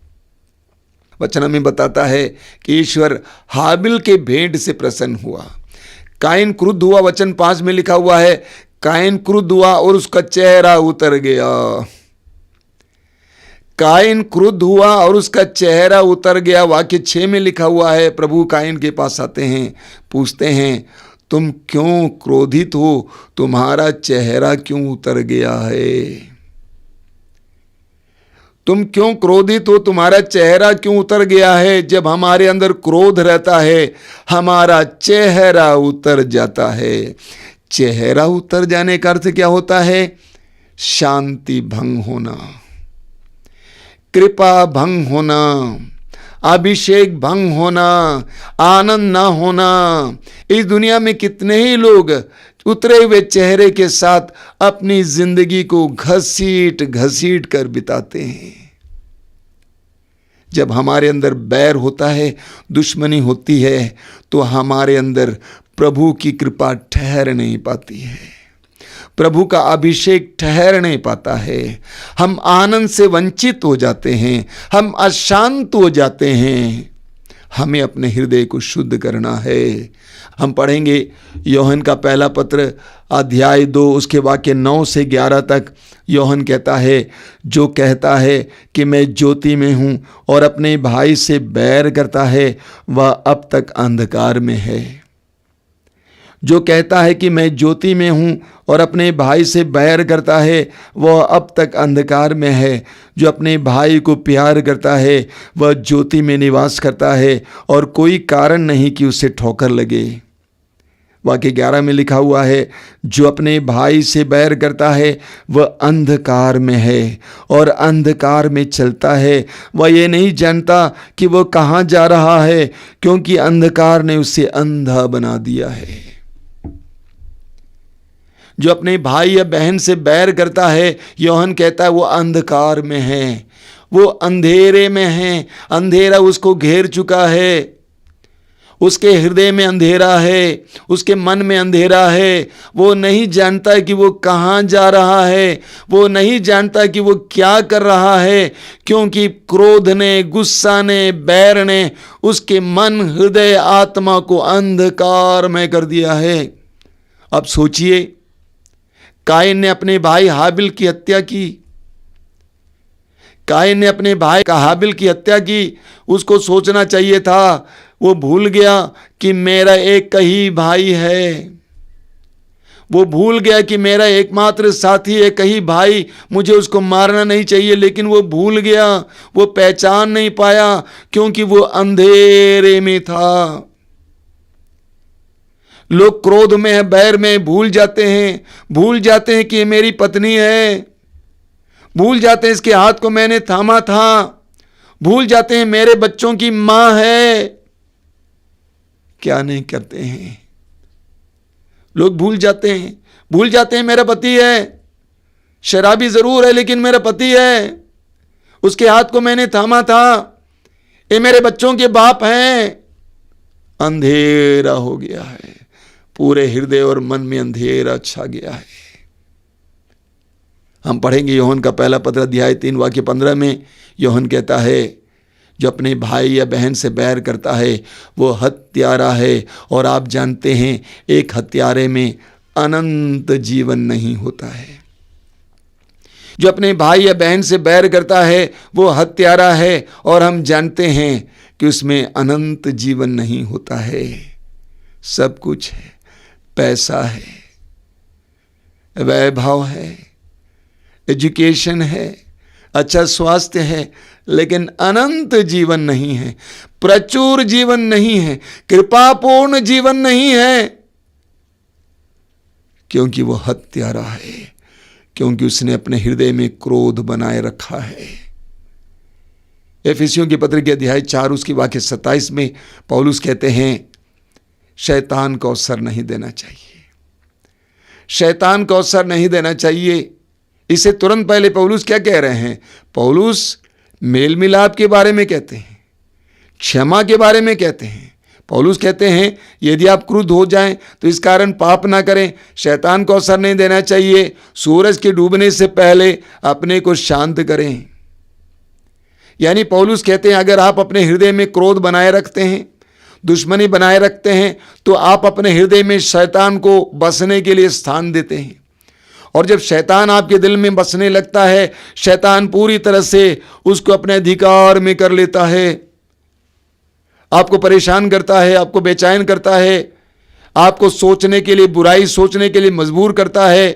वचन में बताता है कि ईश्वर हाबिल के भेंट से प्रसन्न हुआ। काइन क्रुद्ध हुआ। वचन 5 में लिखा हुआ है, काइन क्रुद्ध हुआ और उसका चेहरा उतर गया। काइन क्रुद्ध हुआ और उसका चेहरा उतर गया। वाक्य 6 में लिखा हुआ है, प्रभु काइन के पास आते हैं, पूछते हैं, तुम क्यों क्रोधित हो? तुम्हारा चेहरा क्यों उतर गया है? तुम क्यों क्रोधित हो? तुम्हारा चेहरा क्यों उतर गया है? जब हमारे अंदर क्रोध रहता है, हमारा चेहरा उतर जाता है। चेहरा उतर जाने का अर्थ क्या होता है? शांति भंग होना, कृपा भंग होना, अभिषेक भंग होना, आनंद ना होना। इस दुनिया में कितने ही लोग उतरे हुए चेहरे के साथ अपनी जिंदगी को घसीट घसीट कर बिताते हैं। जब हमारे अंदर बैर होता है, दुश्मनी होती है, तो हमारे अंदर प्रभु की कृपा ठहर नहीं पाती है, प्रभु का अभिषेक ठहर नहीं पाता है। हम आनंद से वंचित हो जाते हैं, हम अशांत हो जाते हैं। हमें अपने हृदय को शुद्ध करना है। हम पढ़ेंगे यूहन्ना का पहला पत्र अध्याय 2 उसके वाक्य 9 से 11 तक। यूहन्ना कहता है, जो कहता है कि मैं ज्योति में हूँ और अपने भाई से बैर करता है, वह अब तक अंधकार में है। जो कहता है कि मैं ज्योति में हूँ और अपने भाई से बैर करता है, वह अब तक अंधकार में है। जो अपने भाई को प्यार करता है, वह ज्योति में निवास करता है और कोई कारण नहीं कि उसे ठोकर लगे। वाक्य 11 में लिखा हुआ है, जो अपने भाई से बैर करता है, वह अंधकार में है और अंधकार में चलता है। वह ये नहीं जानता कि वह कहाँ जा रहा है, क्योंकि अंधकार ने उसे अंधा बना दिया है। जो अपने भाई या बहन से बैर करता है, यूहन्ना कहता है, वो अंधकार में है, वो अंधेरे में है। अंधेरा उसको घेर चुका है, उसके हृदय में अंधेरा है, उसके मन में अंधेरा है। वो नहीं जानता कि वो कहाँ जा रहा है, वो नहीं जानता कि वो क्या कर रहा है, क्योंकि क्रोध ने, गुस्सा ने, बैर ने उसके मन, हृदय, आत्मा को अंधकार में कर दिया है। अब सोचिए, काइन ने अपने भाई हाबिल की हत्या की। काइन ने अपने भाई का हाबिल की हत्या की। उसको सोचना चाहिए था, वो भूल गया कि मेरा एक ही भाई है। वो भूल गया कि मेरा एकमात्र साथी एक ही भाई, मुझे उसको मारना नहीं चाहिए। लेकिन वो भूल गया, वो पहचान नहीं पाया, क्योंकि वो अंधेरे में था। लोग क्रोध में है, बैर में भूल जाते हैं कि ये मेरी पत्नी है, भूल जाते हैं इसके हाथ को मैंने थामा था। भूल जाते हैं मेरे बच्चों की मां है। क्या नहीं करते हैं लोग, भूल जाते हैं मेरा पति है, शराबी जरूर है लेकिन मेरा पति है, उसके हाथ को मैंने थामा था, ये मेरे बच्चों के बाप हैं। अंधेरा हो गया है, पूरे हृदय और मन में अंधेरा छा गया है। हम पढ़ेंगे यूहन्ना का पहला पत्र अध्याय 3 वाक्य 15 में। यूहन्ना कहता है जो अपने भाई या बहन से बैर करता है वो हत्यारा है, और आप जानते हैं एक हत्यारे में अनंत जीवन नहीं होता है। जो अपने भाई या बहन से बैर करता है वो हत्यारा है, और हम जानते हैं कि उसमें अनंत जीवन नहीं होता है। सब कुछ है, पैसा है, वैभव है, एजुकेशन है, अच्छा स्वास्थ्य है, लेकिन अनंत जीवन नहीं है, प्रचुर जीवन नहीं है, कृपापूर्ण जीवन नहीं है, क्योंकि वो हत्यारा है, क्योंकि उसने अपने हृदय में क्रोध बनाए रखा है। एफिसियों के पत्र के अध्याय 4 उसकी वाक्य 27 में पौलुस कहते हैं शैतान को अवसर नहीं देना चाहिए, शैतान को अवसर नहीं देना चाहिए। इससे तुरंत पहले पौलुस क्या कह रहे हैं? पौलुस मेल मिलाप के बारे में कहते हैं, क्षमा के बारे में कहते हैं। पौलुस कहते हैं यदि आप क्रुद्ध हो जाएं तो इस कारण पाप ना करें, शैतान को अवसर नहीं देना चाहिए, सूरज के डूबने से पहले अपने को शांत करें। यानी पौलुस कहते हैं अगर आप अपने हृदय में क्रोध बनाए रखते हैं, दुश्मनी बनाए रखते हैं, तो आप अपने हृदय में शैतान को बसने के लिए स्थान देते हैं। और जब शैतान आपके दिल में बसने लगता है, शैतान पूरी तरह से उसको अपने अधिकार में कर लेता है, आपको परेशान करता है, आपको बेचैन करता है, आपको सोचने के लिए, बुराई सोचने के लिए मजबूर करता है,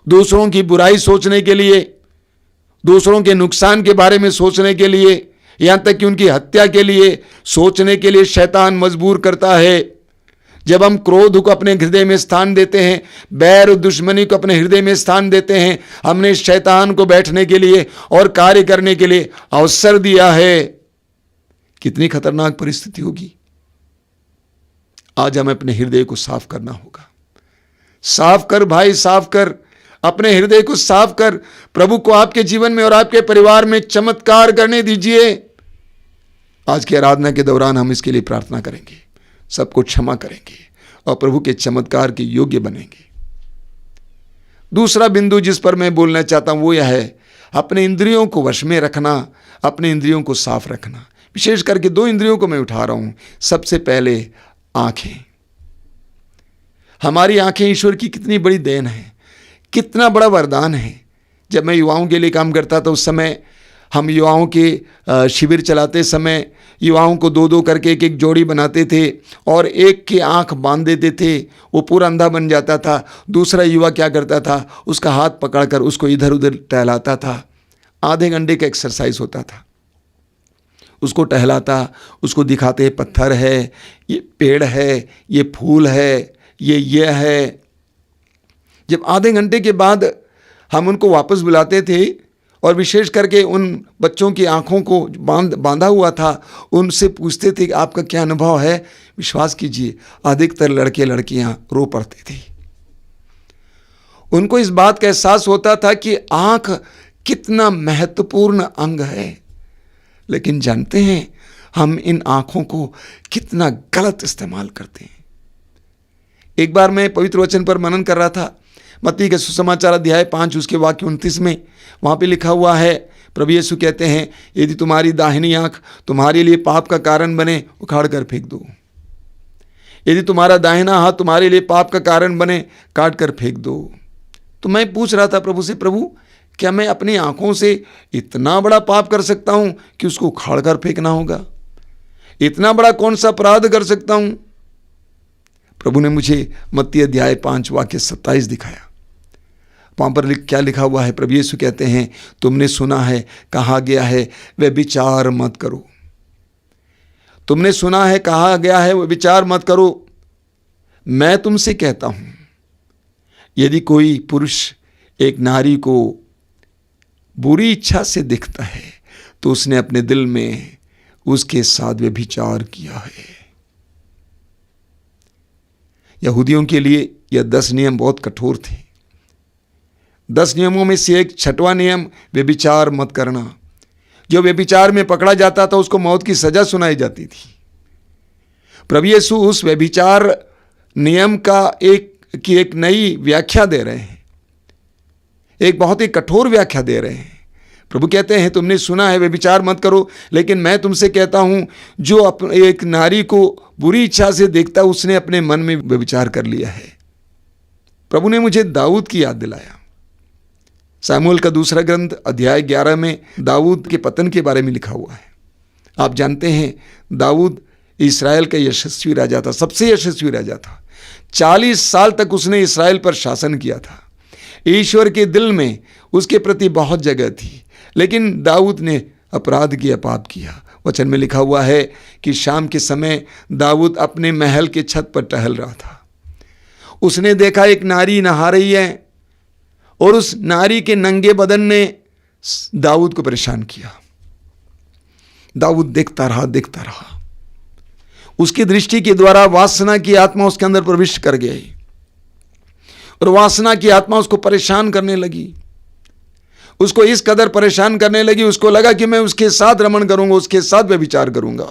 दूसरों की बुराई सोचने के लिए, दूसरों के नुकसान के बारे में सोचने के लिए, यहां तक कि उनकी हत्या के लिए सोचने के लिए शैतान मजबूर करता है। जब हम क्रोध को अपने हृदय में स्थान देते हैं, बैर और दुश्मनी को अपने हृदय में स्थान देते हैं, हमने शैतान को बैठने के लिए और कार्य करने के लिए अवसर दिया है। कितनी खतरनाक परिस्थिति होगी। आज हमें अपने हृदय को साफ करना होगा। साफ कर भाई, साफ कर, अपने हृदय को साफ कर। प्रभु को आपके जीवन में और आपके परिवार में चमत्कार करने दीजिए। आज की आराधना के दौरान हम इसके लिए प्रार्थना करेंगे, सबको क्षमा करेंगे और प्रभु के चमत्कार के योग्य बनेंगे। दूसरा बिंदु जिस पर मैं बोलना चाहता हूं वो यह है अपने इंद्रियों को वश में रखना, अपने इंद्रियों को साफ रखना। विशेष करके 2 इंद्रियों को मैं उठा रहा हूं। सबसे पहले आंखें। हमारी आंखें ईश्वर की कितनी बड़ी देन है, कितना बड़ा वरदान है। जब मैं युवाओं के लिए काम करता था उस समय हम युवाओं के शिविर चलाते समय युवाओं को 2-2 करके एक जोड़ी बनाते थे और एक की आंख बांध देते थे, वो पूरा अंधा बन जाता था। दूसरा युवा क्या करता था, उसका हाथ पकड़कर उसको इधर उधर टहलाता था। आधे घंटे का एक्सरसाइज होता था। उसको टहलाता, उसको दिखाते पत्थर है, ये पेड़ है, ये फूल है, ये है। जब आधे घंटे के बाद हम उनको वापस बुलाते थे और विशेष करके उन बच्चों की आंखों को बांधा हुआ था, उनसे पूछते थे कि आपका क्या अनुभव है। विश्वास कीजिए अधिकतर लड़के लड़कियां रो पड़ते थे। उनको इस बात का एहसास होता था कि आंख कितना महत्वपूर्ण अंग है, लेकिन जानते हैं हम इन आंखों को कितना गलत इस्तेमाल करते हैं। एक बार मैं पवित्र वचन पर मनन कर रहा था, मत्ती के सुसमाचार अध्याय 5 उसके वाक्य 29 में, वहाँ पे लिखा हुआ है, प्रभु यीशु कहते हैं यदि तुम्हारी दाहिनी आंख तुम्हारे लिए पाप का कारण बने, उखाड़ कर फेंक दो। यदि तुम्हारा दाहिना हाथ तुम्हारे लिए पाप का कारण बने, काट कर फेंक दो। तो मैं पूछ रहा था प्रभु से, प्रभु क्या मैं अपनी आंखों से इतना बड़ा पाप कर सकता हूँ कि उसको उखाड़ कर फेंकना होगा? इतना बड़ा कौन सा अपराध कर सकता हूँ? प्रभु ने मुझे मत्ती अध्याय 5 वाक्य 27 दिखाया। वहाँ पर क्या लिखा हुआ है? प्रभु यीशु कहते हैं तुमने सुना है, कहा गया है वे विचार मत करो। तुमने सुना है, कहा गया है वे विचार मत करो। मैं तुमसे कहता हूँ यदि कोई पुरुष एक नारी को बुरी इच्छा से दिखता है तो उसने अपने दिल में उसके साथ व्यभिचार किया है। यहूदियों के लिए यह 10 नियम बहुत कठोर थे। 10 नियमों में से एक 6वां नियम व्यभिचार मत करना। जो व्यभिचार में पकड़ा जाता था उसको मौत की सजा सुनाई जाती थी। प्रभु यीशु उस व्यभिचार नियम का एक नई व्याख्या दे रहे हैं, एक बहुत ही कठोर व्याख्या दे रहे हैं। प्रभु कहते हैं तुमने सुना है व्यभिचार मत करो, लेकिन मैं तुमसे कहता हूं जो एक नारी को बुरी इच्छा से देखता उसने अपने मन में व्यभिचार कर लिया है। प्रभु ने मुझे दाऊद की याद दिलाया। सामुएल का दूसरा ग्रंथ अध्याय 11 में दाऊद के पतन के बारे में लिखा हुआ है। आप जानते हैं दाऊद इस्राएल का यशस्वी राजा था, सबसे यशस्वी राजा था। 40 साल तक उसने इस्राएल पर शासन किया था। ईश्वर के दिल में उसके प्रति बहुत जगह थी, लेकिन दाऊद ने अपराध किया, पाप किया। वचन में लिखा हुआ है कि शाम के समय दाऊद अपने महल के छत पर टहल रहा था। उसने देखा एक नारी नहा रही है और उस नारी के नंगे बदन ने दाऊद को परेशान किया। दाऊद देखता रहा। उसकी दृष्टि के द्वारा वासना की आत्मा उसके अंदर प्रविष्ट कर गई और वासना की आत्मा उसको परेशान करने लगी। उसको इस कदर परेशान करने लगी, उसको लगा कि मैं उसके साथ रमण करूंगा, उसके साथ व्यभिचार करूंगा।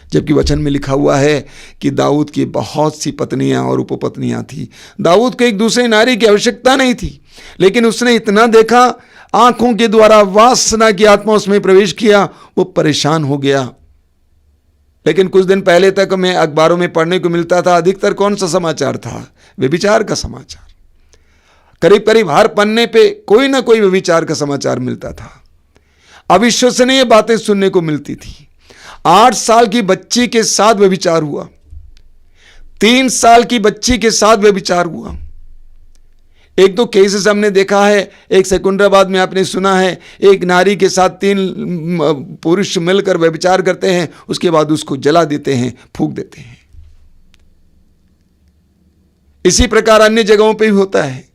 जबकि वचन में लिखा हुआ है कि दाऊद की बहुत सी पत्नियां और उपपत्नियां थी। दाऊद को एक दूसरे नारी की आवश्यकता नहीं थी, लेकिन उसने इतना देखा, आंखों के द्वारा वासना की आत्मा उसमें प्रवेश किया, वो परेशान हो गया। लेकिन कुछ दिन पहले तक मैं अखबारों में पढ़ने को मिलता था, अधिकतर कौन सा समाचार था? व्यभिचार का समाचार। करीब करीब हर पन्ने पे कोई ना कोई व्यभिचार का समाचार मिलता था। अविश्वसनीय बातें सुनने को मिलती थी। 8 साल की बच्ची के साथ व्यभिचार हुआ, 3 साल की बच्ची के साथ व्यभिचार हुआ। 1-2 केसेस हमने देखा है। एक सिकंदराबाद में आपने सुना है, एक नारी के साथ 3 पुरुष मिलकर व्यभिचार करते हैं, उसके बाद उसको जला देते हैं, फूंक देते हैं। इसी प्रकार अन्य जगहों पे भी होता है।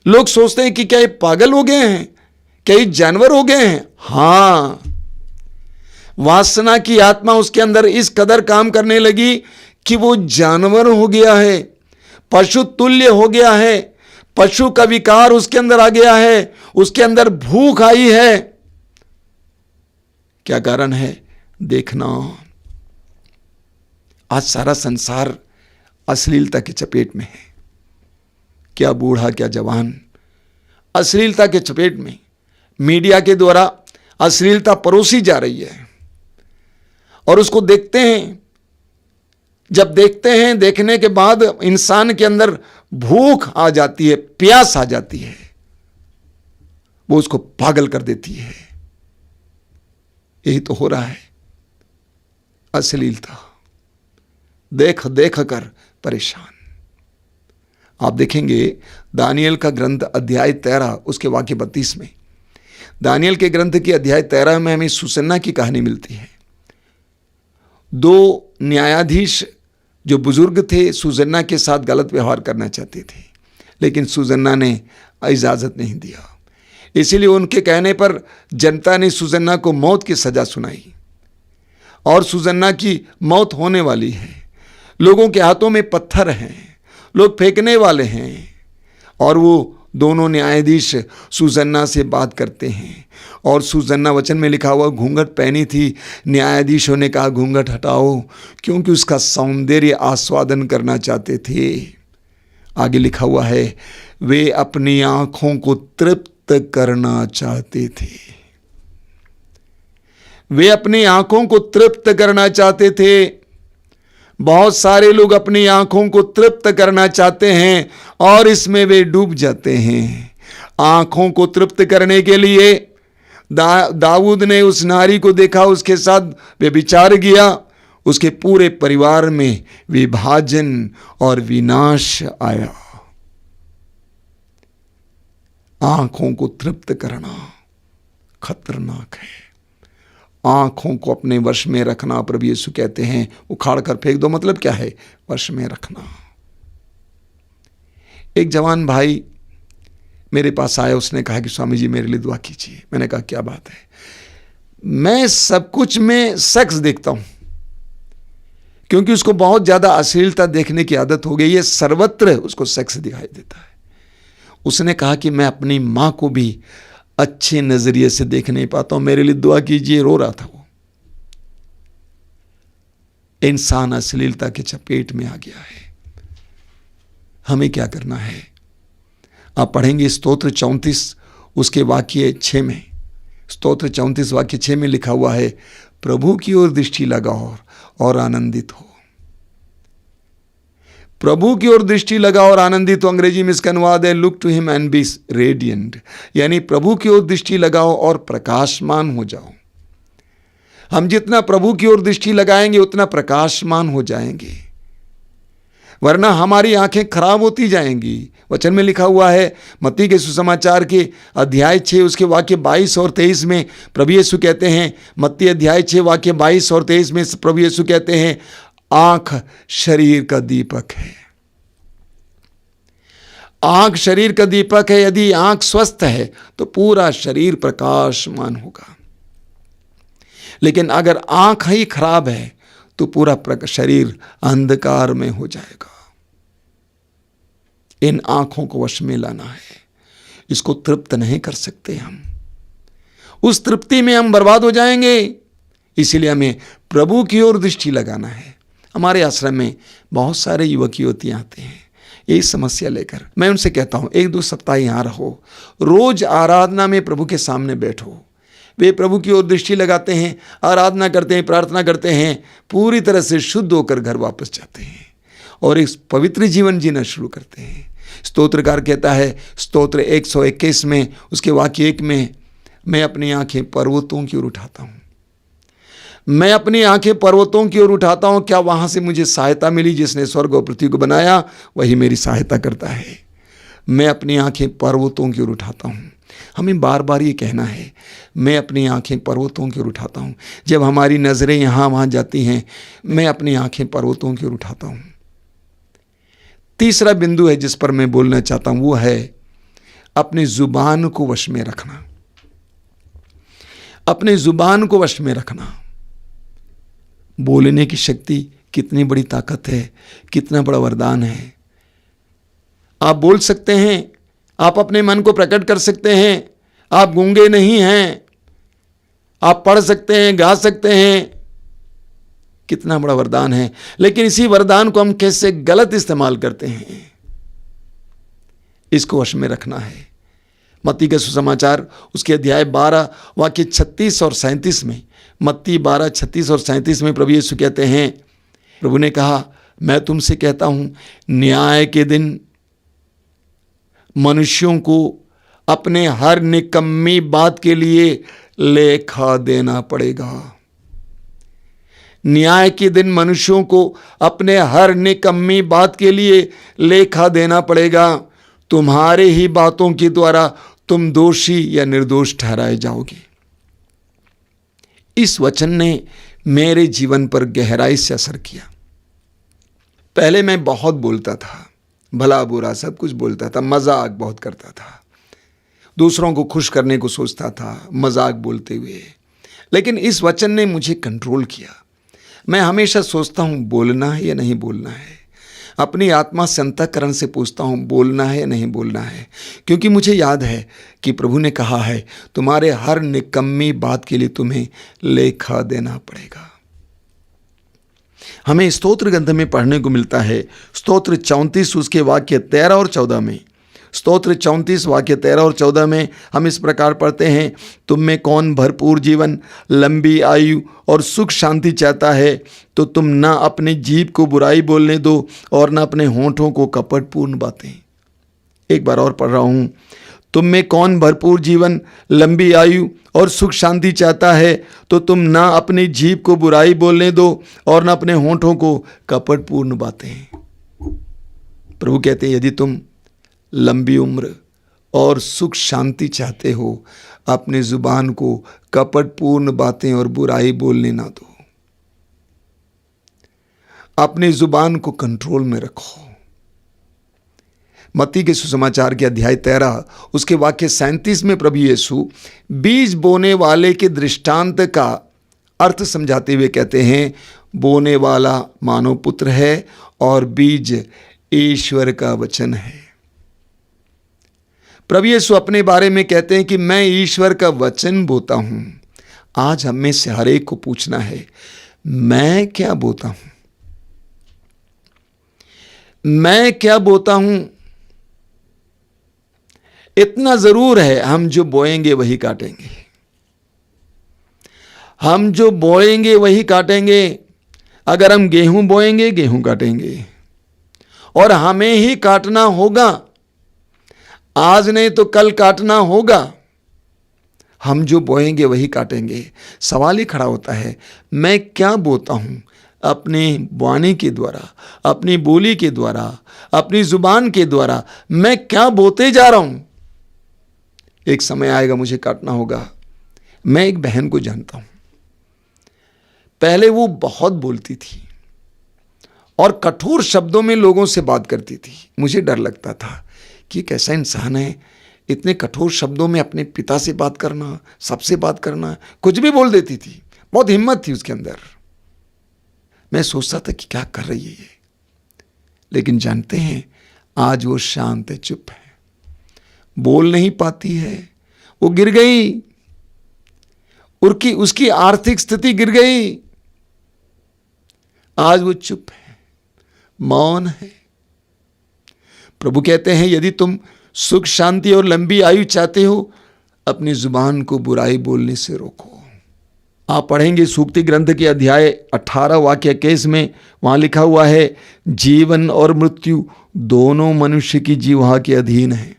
लोग सोचते हैं कि क्या ये पागल हो गए हैं, क्या ये जानवर हो गए हैं? हां, वासना की आत्मा उसके अंदर इस कदर काम करने लगी कि वो जानवर हो गया है, पशु तुल्य हो गया है। पशु का विकार उसके अंदर आ गया है, उसके अंदर भूख आई है। क्या कारण है? देखना। आज सारा संसार अश्लीलता की चपेट में है। क्या बूढ़ा क्या जवान अश्लीलता के चपेट में। मीडिया के द्वारा अश्लीलता परोसी जा रही है और उसको देखते हैं। जब देखते हैं, देखने के बाद इंसान के अंदर भूख आ जाती है, प्यास आ जाती है, वो उसको पागल कर देती है। यही तो हो रहा है। अश्लीलता देख देख कर परेशान। आप देखेंगे दानियल का ग्रंथ अध्याय 13 उसके वाक्य 32 में, दानियल के ग्रंथ की अध्याय 13 में हमें सुसन्ना की कहानी मिलती है। 2 न्यायाधीश जो बुजुर्ग थे सुसन्ना के साथ गलत व्यवहार करना चाहते थे, लेकिन सुसन्ना ने इजाज़त नहीं दिया। इसीलिए उनके कहने पर जनता ने सुसन्ना को मौत की सज़ा सुनाई और सुसन्ना की मौत होने वाली है। लोगों के हाथों में पत्थर हैं, लोग फेंकने वाले हैं और वो दोनों न्यायाधीश सुसन्ना से बात करते हैं। और सुसन्ना, वचन में लिखा हुआ, घूंघट पहनी थी। न्यायाधीशों ने कहा घूंघट हटाओ, क्योंकि उसका सौंदर्य आस्वादन करना चाहते थे। आगे लिखा हुआ है, वे अपनी आंखों को तृप्त करना चाहते थे। वे अपनी आंखों को तृप्त करना चाहते थे। बहुत सारे लोग अपनी आंखों को तृप्त करना चाहते हैं और इसमें वे डूब जाते हैं। आंखों को तृप्त करने के लिए दाऊद ने उस नारी को देखा, उसके साथ व्यभिचार किया। उसके पूरे परिवार में विभाजन और विनाश आया। आंखों को तृप्त करना खतरनाक है। आंखों को अपने वश में रखना, प्रभु यीशु कहते हैं उखाड़ कर फेंक दो। मतलब क्या है? वश में रखना। एक जवान भाई मेरे पास आया, उसने कहा कि स्वामी जी मेरे लिए दुआ कीजिए। मैंने कहा क्या बात है? मैं सब कुछ में सेक्स देखता हूं, क्योंकि उसको बहुत ज्यादा अश्लीलता देखने की आदत हो गई है, सर्वत्र उसको सेक्स दिखाई देता है। उसने कहा कि मैं अपनी मां को भी अच्छे नजरिए से देख नहीं पाता हूं, मेरे लिए दुआ कीजिए। रो रहा था वो। इंसान अश्लीलता के चपेट में आ गया है। हमें क्या करना है? आप पढ़ेंगे स्तोत्र 34 उसके वाक्य 6 में, स्तोत्र 34 वाक्य 6 में लिखा हुआ है, प्रभु की ओर दृष्टि लगाओ और आनंदित हो। प्रभु की ओर दृष्टि लगाओ और आनंदित हो। अंग्रेजी में इसका अनुवाद है look to him and be radiant, यानी प्रभु की ओर दृष्टि लगाओ और प्रकाशमान हो जाओ। हम जितना प्रभु की ओर दृष्टि लगाएंगे उतना प्रकाशमान हो जाएंगे, वरना हमारी आंखें खराब होती जाएंगी। वचन में लिखा हुआ है मत्ती के सुसमाचार के अध्याय 6 उसके वाक्य 22 और 23 में प्रभु यीशु कहते हैं, मत्ती अध्याय 6 वाक्य 22 और 23 में प्रभु यीशु कहते हैं, आंख शरीर का दीपक है। आंख शरीर का दीपक है। यदि आंख स्वस्थ है तो पूरा शरीर प्रकाशमान होगा, लेकिन अगर आंख ही खराब है तो पूरा शरीर अंधकार में हो जाएगा। इन आंखों को वश में लाना है। इसको तृप्त नहीं कर सकते हम, उस तृप्ति में हम बर्बाद हो जाएंगे। इसीलिए हमें प्रभु की ओर दृष्टि लगाना है। हमारे आश्रम में बहुत सारे युवक युवतियां आते हैं यही समस्या लेकर। मैं उनसे कहता हूं 1-2 सप्ताह यहां रहो, रोज आराधना में प्रभु के सामने बैठो। वे प्रभु की ओर दृष्टि लगाते हैं, आराधना करते हैं, प्रार्थना करते हैं, पूरी तरह से शुद्ध होकर घर वापस जाते हैं और एक पवित्र जीवन जीना शुरू करते हैं। स्तोत्रकार कहता है स्तोत्र 121 में उसके वाक्य 1 में, मैं अपनी आंखें पर्वतों की ओर उठाता हूं। मैं अपनी आंखें पर्वतों की ओर उठाता हूं, क्या वहां से मुझे सहायता मिली? जिसने स्वर्ग और पृथ्वी को बनाया वही मेरी सहायता करता है। मैं अपनी आंखें पर्वतों की ओर उठाता हूं। हमें बार बार ये कहना है, मैं अपनी आंखें पर्वतों की ओर उठाता हूं। जब हमारी नजरें यहां वहां जाती हैं, मैं अपनी आंखें पर्वतों की ओर उठाता हूं। तीसरा बिंदु है जिस पर मैं बोलना चाहता हूं, वो है अपनी जुबान को वश में रखना। अपनी जुबान को वश में रखना। बोलने की शक्ति कितनी बड़ी ताकत है, कितना बड़ा वरदान है। आप बोल सकते हैं, आप अपने मन को प्रकट कर सकते हैं, आप गूंगे नहीं हैं, आप पढ़ सकते हैं, गा सकते हैं, कितना बड़ा वरदान है। लेकिन इसी वरदान को हम कैसे गलत इस्तेमाल करते हैं, इसको वश में रखना है। मत्ती के सुसमाचार उसके अध्याय 12 वाक्य 36 और 37 में, मत्ती 12, 36 और 37 में प्रभु यीशु कहते हैं, प्रभु ने कहा, मैं तुमसे कहता हूं न्याय के दिन मनुष्यों को अपने हर निकम्मी बात के लिए लेखा देना पड़ेगा। न्याय के दिन मनुष्यों को अपने हर निकम्मी बात के लिए लेखा देना पड़ेगा। तुम्हारे ही बातों के द्वारा तुम दोषी या निर्दोष ठहराए जाओगे। इस वचन ने मेरे जीवन पर गहराई से असर किया। पहले मैं बहुत बोलता था, भला बुरा सब कुछ बोलता था, मजाक बहुत करता था, दूसरों को खुश करने को सोचता था मजाक बोलते हुए। लेकिन इस वचन ने मुझे कंट्रोल किया। मैं हमेशा सोचता हूं बोलना है या नहीं बोलना है। अपनी आत्मा से अंतःकरण से पूछता हूं बोलना है या नहीं बोलना है, क्योंकि मुझे याद है कि प्रभु ने कहा है तुम्हारे हर निकम्मी बात के लिए तुम्हें लेखा देना पड़ेगा। हमें स्तोत्र ग्रंथ में पढ़ने को मिलता है, स्तोत्र 34 उसके वाक्य 13 और 14 में, स्तोत्र 34 वाक्य 13 और 14 में हम इस प्रकार पढ़ते हैं, तुम में कौन भरपूर जीवन, लंबी आयु और सुख शांति चाहता है, तो तुम ना अपने जीभ को बुराई बोलने दो और ना अपने होंठों को कपटपूर्ण बातें। एक बार और पढ़ रहा हूं, तुम में कौन भरपूर जीवन, लंबी आयु और सुख शांति चाहता है, तो तुम ना अपनी जीभ को बुराई बोलने दो और ना अपने होंठों को कपटपूर्ण बातें। प्रभु कहते हैं यदि तुम लंबी उम्र और सुख शांति चाहते हो, अपनी जुबान को कपटपूर्ण बातें और बुराई बोलने ना दो। अपनी जुबान को कंट्रोल में रखो। मत्ती के सुसमाचार के अध्याय 13 उसके वाक्य 37 में प्रभु यीशु बीज बोने वाले के दृष्टांत का अर्थ समझाते हुए कहते हैं, बोने वाला मानव पुत्र है और बीज ईश्वर का वचन है। प्रभु यीशु अपने बारे में कहते हैं कि मैं ईश्वर का वचन बोता हूं। आज हम में से हर एक को पूछना है, मैं क्या बोता हूं? मैं क्या बोता हूं? इतना जरूर है, हम जो बोएंगे वही काटेंगे। हम जो बोएंगे वही काटेंगे। अगर हम गेहूं बोएंगे, गेहूं काटेंगे और हमें ही काटना होगा। आज नहीं तो कल काटना होगा। हम जो बोएंगे वही काटेंगे। सवाल ही खड़ा होता है, मैं क्या बोता हूं? अपनी वाणी के द्वारा, अपनी बोली के द्वारा, अपनी जुबान के द्वारा मैं क्या बोते जा रहा हूं? एक समय आएगा मुझे काटना होगा। मैं एक बहन को जानता हूं, पहले वो बहुत बोलती थी और कठोर शब्दों में लोगों से बात करती थी। मुझे डर लगता था कि कैसा इंसान है, इतने कठोर शब्दों में अपने पिता से बात करना, सबसे बात करना, कुछ भी बोल देती थी। बहुत हिम्मत थी उसके अंदर। मैं सोचता था कि क्या कर रही है ये, लेकिन जानते हैं आज वो शांत है, चुप है, बोल नहीं पाती है। वो गिर गई, उसकी आर्थिक स्थिति गिर गई। आज वो चुप है, मौन है। प्रभु कहते हैं, यदि तुम सुख, शांति और लंबी आयु चाहते हो, अपनी जुबान को बुराई बोलने से रोको। आप पढ़ेंगे सूक्ति ग्रंथ के अध्याय 18 वाक्य 21 में, वहां लिखा हुआ है, जीवन और मृत्यु दोनों मनुष्य की जिह्वा के अधीन है।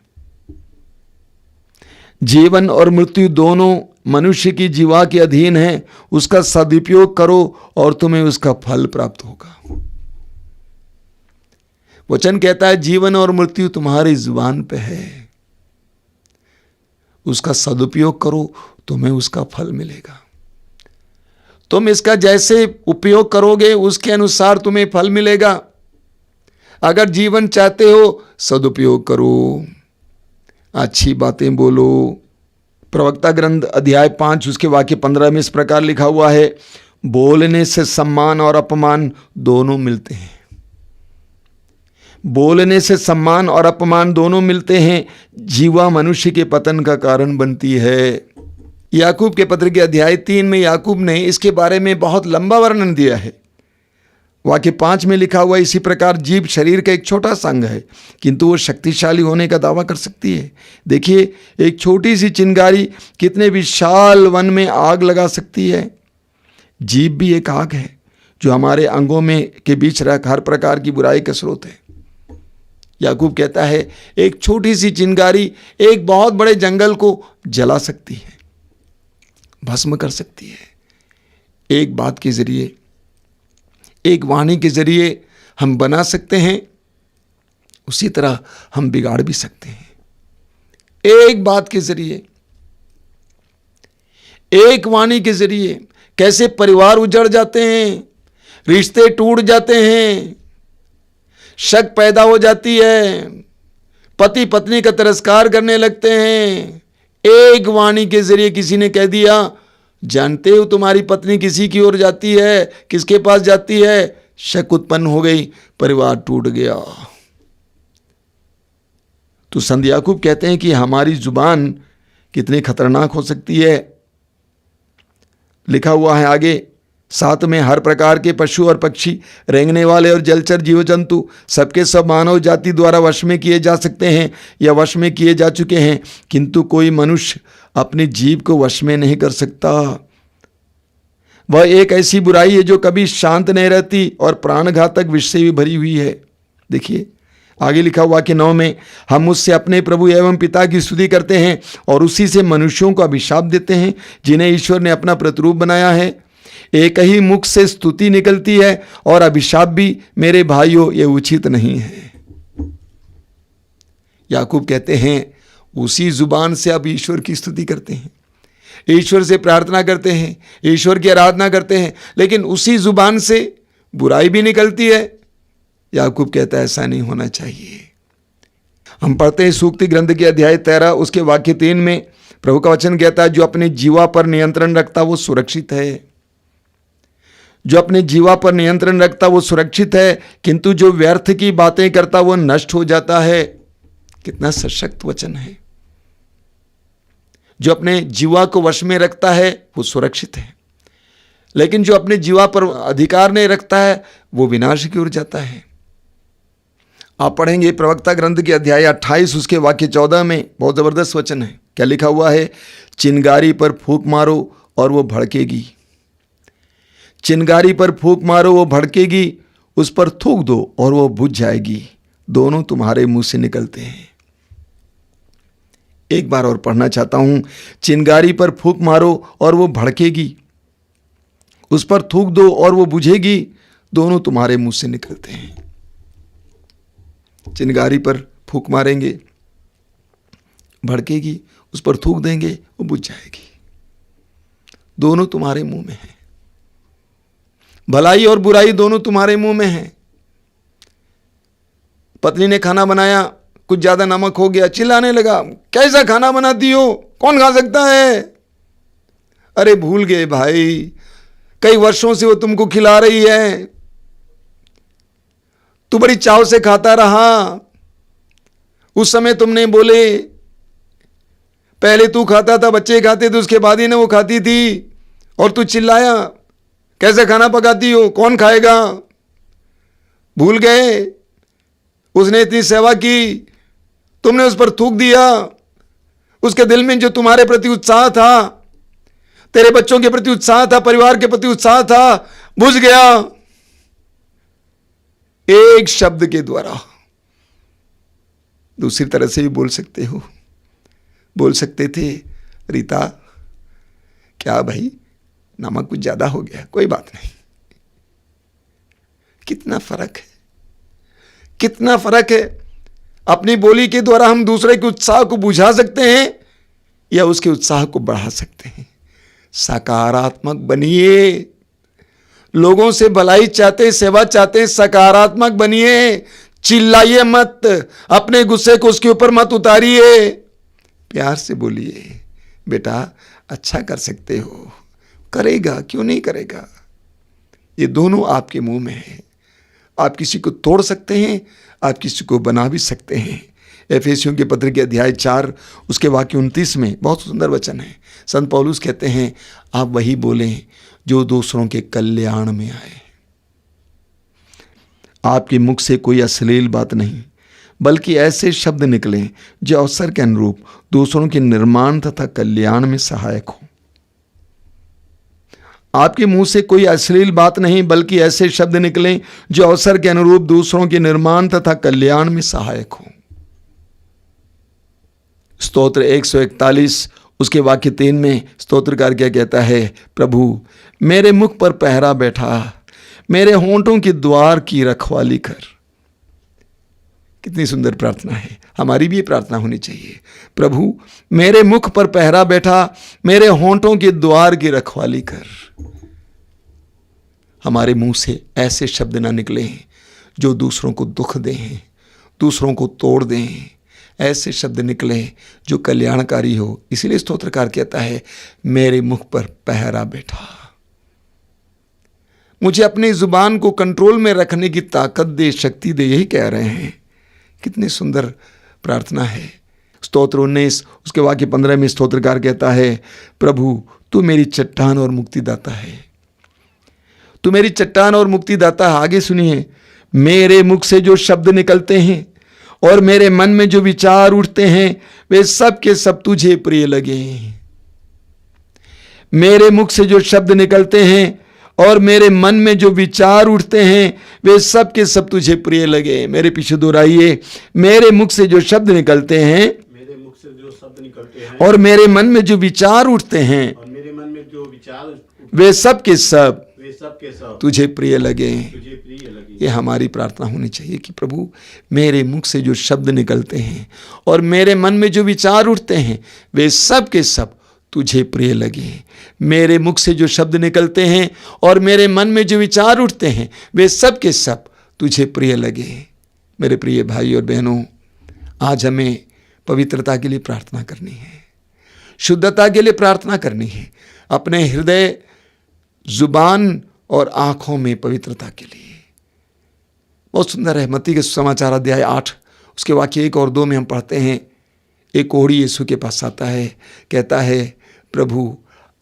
जीवन और मृत्यु दोनों मनुष्य की जिह्वा के अधीन है। उसका सदुपयोग करो और तुम्हें उसका फल प्राप्त होगा। वचन कहता है, जीवन और मृत्यु तुम्हारी जुबान पे है। उसका सदुपयोग करो, तुम्हें उसका फल मिलेगा। तुम इसका जैसे उपयोग करोगे उसके अनुसार तुम्हें फल मिलेगा। अगर जीवन चाहते हो, सदुपयोग करो, अच्छी बातें बोलो। प्रवक्ता ग्रंथ अध्याय 5 उसके वाक्य 15 में इस प्रकार लिखा हुआ है, बोलने से सम्मान और अपमान दोनों मिलते हैं। बोलने से सम्मान और अपमान दोनों मिलते हैं। जीवा मनुष्य के पतन का कारण बनती है। याकूब के पत्र के अध्याय 3 में याकूब ने इसके बारे में बहुत लंबा वर्णन दिया है। वाक्य 5 में लिखा हुआ, इसी प्रकार जीभ शरीर का एक छोटा सा अंग है, किंतु वो शक्तिशाली होने का दावा कर सकती है। देखिए, एक छोटी सी चिंगारी कितने विशाल वन में आग लगा सकती है। जीभ भी एक आग है जो हमारे अंगों में के बीच रख हर प्रकार की बुराई का स्रोत है। याकूब कहता है, एक छोटी सी चिंगारी एक बहुत बड़े जंगल को जला सकती है, भस्म कर सकती है। एक बात के जरिए, एक वाणी के जरिए हम बना सकते हैं, उसी तरह हम बिगाड़ भी सकते हैं। एक बात के जरिए, एक वाणी के जरिए कैसे परिवार उजड़ जाते हैं, रिश्ते टूट जाते हैं, शक पैदा हो जाती है, पति पत्नी का तिरस्कार करने लगते हैं। एक वाणी के जरिए किसी ने कह दिया, जानते हो तुम्हारी पत्नी किसी की ओर जाती है, किसके पास जाती है, शक उत्पन्न हो गई, परिवार टूट गया। तो संत याकूब कहते हैं कि हमारी जुबान कितनी खतरनाक हो सकती है। लिखा हुआ है आगे 7 में, हर प्रकार के पशु और पक्षी, रेंगने वाले और जलचर जीव जंतु सबके सब मानव जाति द्वारा वश में किए जा सकते हैं या वश में किए जा चुके हैं, किंतु कोई मनुष्य अपनी जीभ को वश में नहीं कर सकता। वह एक ऐसी बुराई है जो कभी शांत नहीं रहती और प्राणघातक विष से भी भरी हुई है। देखिए आगे लिखा हुआ कि 9 में, हम उससे अपने प्रभु एवं पिता की स्तुति करते हैं और उसी से मनुष्यों को अभिशाप देते हैं जिन्हें ईश्वर ने अपना प्रतिरूप बनाया है। एक ही मुख से स्तुति निकलती है और अभिशाप भी। मेरे भाइयों, ये उचित नहीं है। याकूब कहते हैं, उसी जुबान से आप ईश्वर की स्तुति करते हैं, ईश्वर से प्रार्थना करते हैं, ईश्वर की आराधना करते हैं, लेकिन उसी जुबान से बुराई भी निकलती है। याकूब कहता है ऐसा नहीं होना चाहिए। हम पढ़ते हैं सूक्ति ग्रंथ के अध्याय 13 उसके वाक्य 3 में प्रभु का वचन कहता है, जो अपने जीवा पर नियंत्रण रखता वो सुरक्षित है। जो अपने जीवा पर नियंत्रण रखता वो सुरक्षित है, किंतु जो व्यर्थ की बातें करता वो नष्ट हो जाता है। कितना सशक्त वचन है। जो अपने जीवा को वश में रखता है वो सुरक्षित है, लेकिन जो अपने जीवा पर अधिकार नहीं रखता है वो विनाश की ओर जाता है। आप पढ़ेंगे प्रवक्ता ग्रंथ के अध्याय 28 उसके वाक्य 14 में बहुत जबरदस्त वचन है। क्या लिखा हुआ है? चिंगारी पर फूंक मारो और वो भड़केगी। चिंगारी पर फूंक मारो वो भड़केगी, उस पर थूक दो और वो बुझ जाएगी। दोनों तुम्हारे मुंह से निकलते हैं। एक बार और पढ़ना चाहता हूं। चिंगारी पर फूंक मारो और वो भड़केगी, उस पर थूक दो और वो बुझेगी। दोनों तुम्हारे मुंह से निकलते हैं। चिंगारी पर फूंक मारेंगे, भड़केगी, उस पर थूक देंगे, वो बुझ जाएगी। दोनों तुम्हारे मुंह में है। भलाई और बुराई दोनों तुम्हारे मुंह में है। पत्नी ने खाना बनाया, कुछ ज्यादा नमक हो गया, चिल्लाने लगा, कैसा खाना बनाती हो, कौन खा सकता है? अरे भूल गए भाई, कई वर्षों से वो तुमको खिला रही है, तू बड़ी चाव से खाता रहा। उस समय तुमने बोले, पहले तू खाता था, बच्चे खाते थे, उसके बाद ही ना वो खाती थी, और तू चिल्लाया कैसे खाना पकाती हो, कौन खाएगा? भूल गए? उसने इतनी सेवा की, तुमने उस पर थूक दिया। उसके दिल में जो तुम्हारे प्रति उत्साह था, तेरे बच्चों के प्रति उत्साह था, परिवार के प्रति उत्साह था, बुझ गया एक शब्द के द्वारा। दूसरी तरह से भी बोल सकते हो, बोल सकते थे, रीता क्या भाई नमक कुछ ज्यादा हो गया, कोई बात नहीं। कितना फर्क है, कितना फर्क है। अपनी बोली के द्वारा हम दूसरे के उत्साह को बुझा सकते हैं या उसके उत्साह को बढ़ा सकते हैं। सकारात्मक बनिए। लोगों से भलाई चाहते, सेवा चाहते, सकारात्मक बनिए। चिल्लाइए मत, अपने गुस्से को उसके ऊपर मत उतारिए। प्यार से बोलिए, बेटा अच्छा कर सकते हो, करेगा, क्यों नहीं करेगा। ये दोनों आपके मुंह में है। आप किसी को तोड़ सकते हैं, आप किसी को बना भी सकते हैं। एफेसियों के पत्र के अध्याय 4 उसके वाक्य 29 में बहुत सुंदर वचन है। संत पौलुस कहते हैं, आप वही बोलें जो दूसरों के कल्याण में आए। आपके मुख से कोई अश्लील बात नहीं, बल्कि ऐसे शब्द निकलें जो अवसर के अनुरूप दूसरों के निर्माण तथा कल्याण में सहायक हो। आपके मुंह से कोई अश्लील बात नहीं, बल्कि ऐसे शब्द निकलें जो अवसर के अनुरूप दूसरों के निर्माण तथा कल्याण में सहायक हो। स्तोत्र 141 उसके वाक्य 3 में स्तोत्रकार क्या कहता है? प्रभु मेरे मुख पर पहरा बैठा, मेरे होंठों के द्वार की रखवाली कर। कितनी सुंदर प्रार्थना है। हमारी भी ये प्रार्थना होनी चाहिए, प्रभु मेरे मुख पर पहरा बैठा, मेरे होंठों के द्वार की रखवाली कर। हमारे मुंह से ऐसे शब्द ना निकले जो दूसरों को दुख दें, दूसरों को तोड़ दें। ऐसे शब्द निकले जो कल्याणकारी हो। इसीलिए स्तोत्रकार कहता है, मेरे मुख पर पहरा बैठा। मुझे अपनी जुबान को कंट्रोल में रखने की ताकत दे, शक्ति दे, यही कह रहे हैं। कितनी सुंदर प्रार्थना है। स्तोत्र 19 उसके वाक्य 15 में स्तोत्रकार कहता है, प्रभु तू मेरी चट्टान और मुक्तिदाता है, तू मेरी चट्टान और मुक्तिदाता है। आगे सुनिए, मेरे मुख से जो शब्द निकलते हैं और मेरे मन में जो विचार उठते हैं वे सब के सब तुझे प्रिय लगे। मेरे मुख से जो शब्द निकलते हैं और मेरे मन में जो विचार उठते हैं वे सब के सब तुझे प्रिय लगे। मेरे पीछे दोहराइए, मेरे मुख से जो शब्द निकलते हैं, मेरे मुख से जो शब्द निकलते हैं और मेरे मन में जो विचार उठते हैं, और मेरे मन में जो विचार वे सब के सब वे सब के सब तुझे प्रिय लगे। तुझे प्रिय लगे। ये हमारी प्रार्थना होनी चाहिए कि प्रभु मेरे मुख से जो शब्द निकलते हैं और मेरे मन में जो विचार उठते हैं वे सब के सब तुझे प्रिय लगे। मेरे मुख से जो शब्द निकलते हैं और मेरे मन में जो विचार उठते हैं वे सब के सब तुझे प्रिय लगे। मेरे प्रिय भाई और बहनों, आज हमें पवित्रता के लिए प्रार्थना करनी है, शुद्धता के लिए प्रार्थना करनी है, अपने हृदय, जुबान और आंखों में पवित्रता के लिए। बहुत सुंदर है। मत्ती के सुसमाचार अध्याय 8 उसके वाक्य 1 और 2 में हम पढ़ते हैं, एक कोढ़ी यीशु के पास आता है, कहता है, प्रभु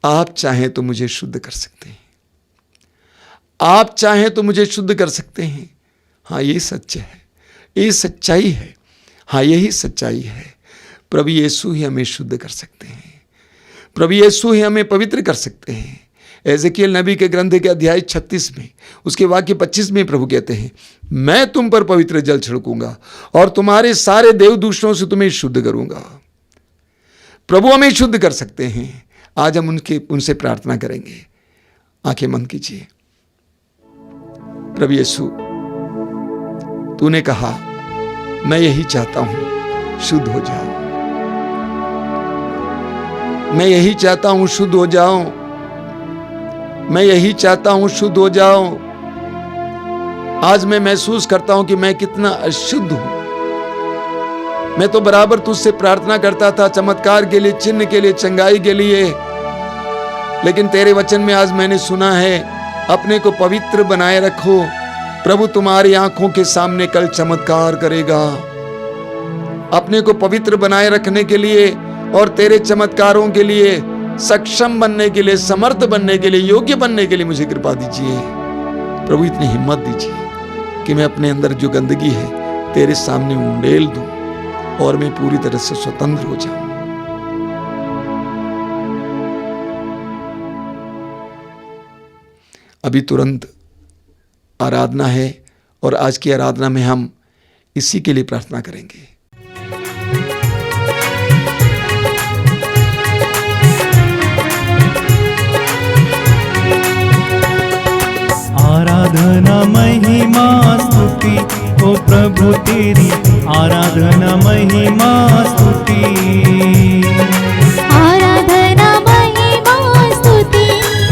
आप चाहें तो मुझे शुद्ध कर सकते हैं, आप चाहें तो मुझे शुद्ध कर सकते हैं। हाँ, ये सच्च है, ये सच्चाई है। हाँ, यही सच्चाई है। प्रभु यीशु ही हमें शुद्ध कर सकते हैं, प्रभु यीशु ही हमें पवित्र कर सकते हैं। एजेकियल नबी के ग्रंथ के अध्याय 36 में उसके वाक्य 25 में प्रभु कहते हैं, मैं तुम पर पवित्र जल छिड़कूंगा और तुम्हारे सारे देवदूषणों से तुम्हें शुद्ध करूंगा। प्रभु हमें शुद्ध कर सकते हैं। आज हम उनसे प्रार्थना करेंगे। आंखें बंद कीजिए। प्रभु यीशु, तूने कहा मैं यही चाहता हूं, शुद्ध हो जाओ। मैं यही चाहता हूं, शुद्ध हो जाओ। मैं यही चाहता हूं, शुद्ध हो जाओ। आज मैं महसूस करता हूं कि मैं कितना अशुद्ध हूं। मैं तो बराबर तुझसे प्रार्थना करता था चमत्कार के लिए, चिन्ह के लिए, चंगाई के लिए, लेकिन तेरे वचन में आज मैंने सुना है, अपने को पवित्र बनाए रखो। प्रभु तुम्हारी आंखों के सामने कल चमत्कार करेगा। अपने को पवित्र बनाए रखने के लिए और तेरे चमत्कारों के लिए सक्षम बनने के लिए, समर्थ बनने के लिए, योग्य बनने के लिए मुझे कृपा दीजिए। प्रभु इतनी हिम्मत दीजिए कि मैं अपने अंदर जो गंदगी है तेरे सामने उंडेल दूं और मैं पूरी तरह से स्वतंत्र हो जाऊं। अभी तुरंत आराधना है और आज की आराधना में हम इसी के लिए प्रार्थना करेंगे। आराधना महिमा स्तुति ओ प्रभु तेरी, आराधना महिमा स्तुति। आराधना महिमा स्तुति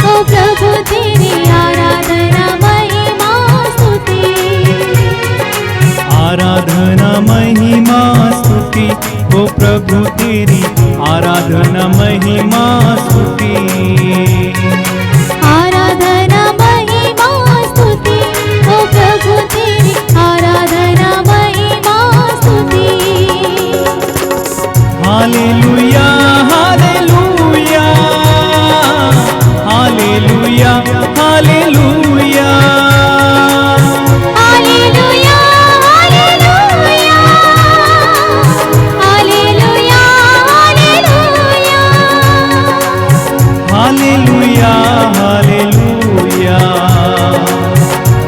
ओ प्रभु तेरी, आराधना महिमा स्तुति। आराधना महिमा स्तुति ओ प्रभु तेरी, आराधना महिमा स्तुति। आराधना महिमा स्तुति ओ प्रभु तेरी, आराधना महिमा स्तुति। Hallelujah hallelujah hallelujah hallelujah hallelujah hallelujah hallelujah hallelujah hallelujah hallelujah.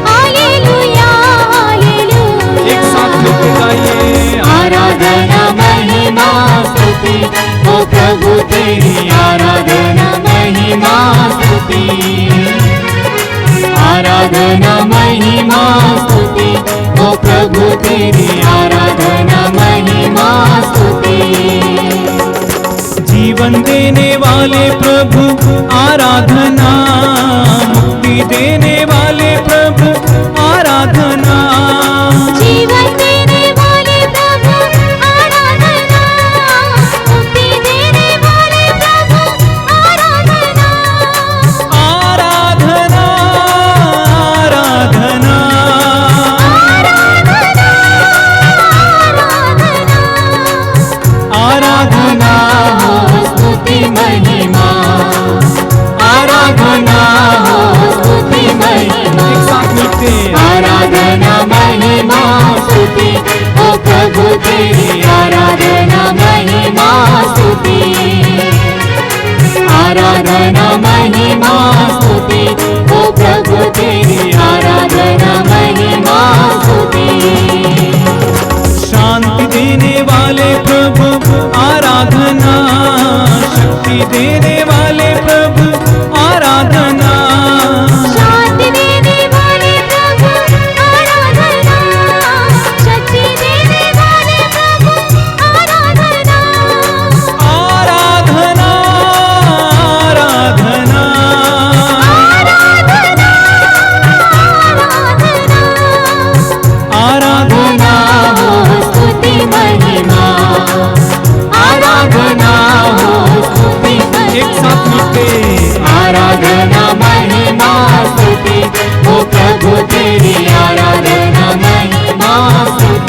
Hallelujah hallelujah. एक साथ मिलकर गाइए। आराधना महिमा स्तुति ओ प्रभु तेरी, आराधना महिमा स्तुति। आराधना महिमा स्तुति ओ प्रभु तेरी, आराधना महिमा स्तुति। जीवन देने वाले प्रभु आराधना, मुक्ति देने वाले प्रभु आराधना। जीवन देने वाले प्रभु आराधना, मुक्ति देने वाले प्रभु आराधना। आराधना आराधना आराधना हो स्तुति महिमा, आराधना हो स्तुति महिमा। एक साथ मिलते हैं। आराधना महिमा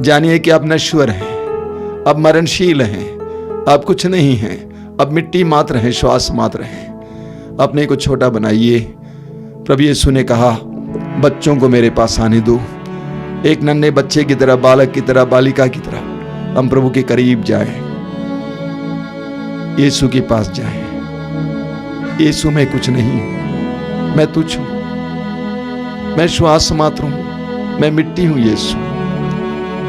जानिए कि आप नश्वर हैं, अब मरणशील हैं, अब कुछ नहीं हैं, अब मिट्टी मात्र हैं, श्वास मात्र हैं। अपने को छोटा बनाइए। प्रभु यीशु ने कहा, बच्चों को मेरे पास आने दो। एक नन्हे बच्चे की तरह, बालक की तरह, बालिका की तरह हम प्रभु के करीब जाएं, यीशु के पास जाएं। यीशु मैं कुछ नहीं हूं, मैं तुझ हूं, मैं श्वास मात्र हूं, मैं मिट्टी हूं। यीशु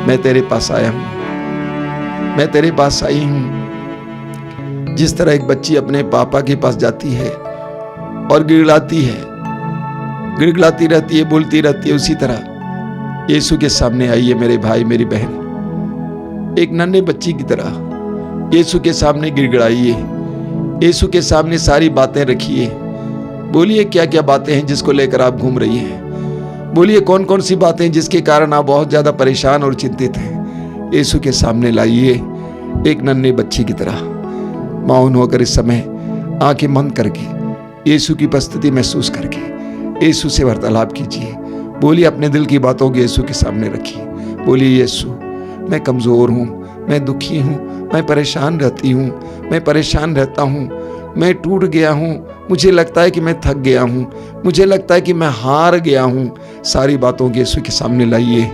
मैं तेरे पास आया हूं, मैं तेरे पास आई हूं। जिस तरह एक बच्ची अपने पापा के पास जाती है और गिड़गिड़ाती है, गिड़गिड़ाती रहती है, बोलती रहती है, उसी तरह यीशु के सामने आइए मेरे भाई मेरी बहन। एक नन्हे बच्ची की तरह यीशु के सामने गिड़गिड़ाइए, यीशु के सामने सारी बातें रखिए। बोलिए क्या क्या बातें हैं जिसको लेकर आप घूम रही हैं। बोलिए कौन कौन सी बातें हैं जिसके कारण आप बहुत ज्यादा परेशान और चिंतित हैं। यीशु के सामने लाइए एक नन्हे बच्ची की तरह। मौन होकर इस समय आंखें बंद करके यीशु की उपस्थिति महसूस करके यीशु से वार्तालाप कीजिए। बोलिए अपने दिल की बातों को यीशु के सामने रखिए। बोलिए यीशु मैं कमजोर हूँ, मैं दुखी हूँ, मैं परेशान रहती हूँ, मैं परेशान रहता हूँ, मैं टूट गया हूँ, मुझे लगता है कि मैं थक गया हूँ, मुझे लगता है कि मैं हार गया हूँ। सारी बातों को यीशु के सामने लाइए।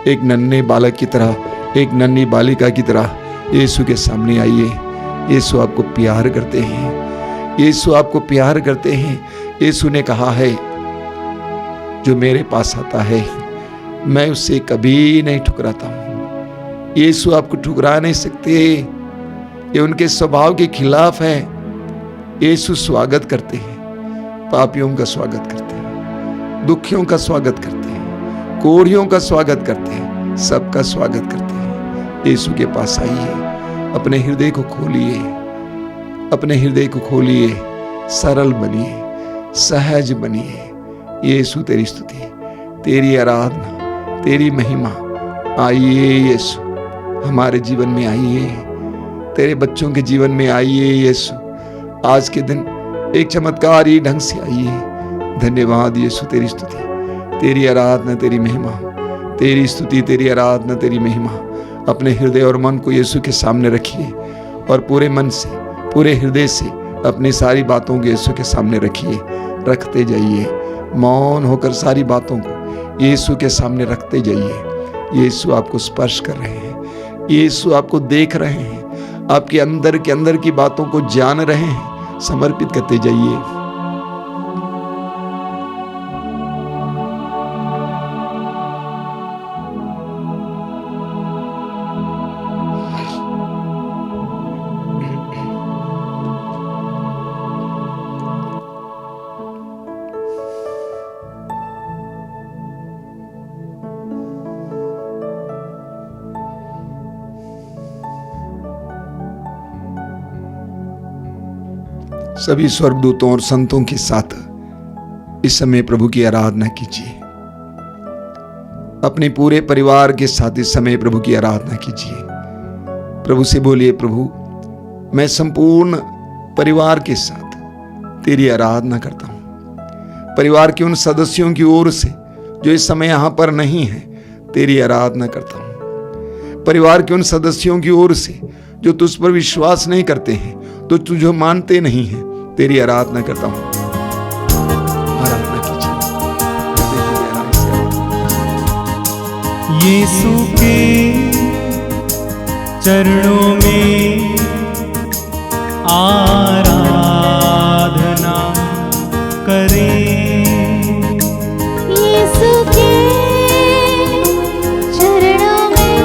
एक नन्हे बालक की तरह, एक नन्ही बालिका की तरह यीशु के सामने आइए। यीशु आपको प्यार करते हैं, यीशु आपको प्यार करते हैं। यीशु ने कहा है, जो मेरे पास आता है मैं उसे कभी नहीं ठुकराता हूं। यीशु आपको ठुकरा नहीं सकते, ये उनके स्वभाव के खिलाफ है। यीशु स्वागत करते हैं, पापियों का स्वागत करते हैं, दुखियों का स्वागत करते हैं, कोढ़ियों का स्वागत करते हैं, सबका स्वागत करते हैं। यीशु के पास आइए, अपने हृदय को खोलिए, अपने हृदय को खोलिए, सरल बनिए, सहज बनिए। यीशु तेरी स्तुति, तेरी आराधना, तेरी महिमा। आइए यीशु हमारे जीवन में आइए, तेरे बच्चों के जीवन में आइए। यीशु आज के दिन एक चमत्कारी ढंग से आइए। धन्यवाद यीशु, तेरी स्तुति, तेरी आराधना, तेरी महिमा, तेरी स्तुति, तेरी आराधना, तेरी महिमा। अपने हृदय और मन को यीशु के सामने रखिए और पूरे मन से, पूरे हृदय से अपनी सारी बातों को यीशु के सामने रखिए। रखते जाइए, मौन होकर सारी बातों को यीशु के सामने रखते जाइए। यीशु आपको स्पर्श कर रहे हैं, यीशु आपको देख रहे हैं, आपके अंदर के अंदर की बातों को जान रहे हैं। समर्पित करते जाइए। सभी स्वर्गदूतों और संतों के साथ इस समय प्रभु की आराधना कीजिए। अपने पूरे परिवार के साथ इस समय प्रभु की आराधना कीजिए। प्रभु से बोलिए, प्रभु मैं संपूर्ण परिवार के साथ तेरी आराधना करता हूं। परिवार के उन सदस्यों की ओर से जो इस समय यहां पर नहीं है, तेरी आराधना करता हूं। परिवार के उन सदस्यों की ओर से जो तुझ पर विश्वास नहीं करते हैं, तो तुझे मानते नहीं हैं, तेरी आराधना करता हूं। आराधना कीजिए। यीशु के चरणों में आराधना करें। यीशु के चरणों में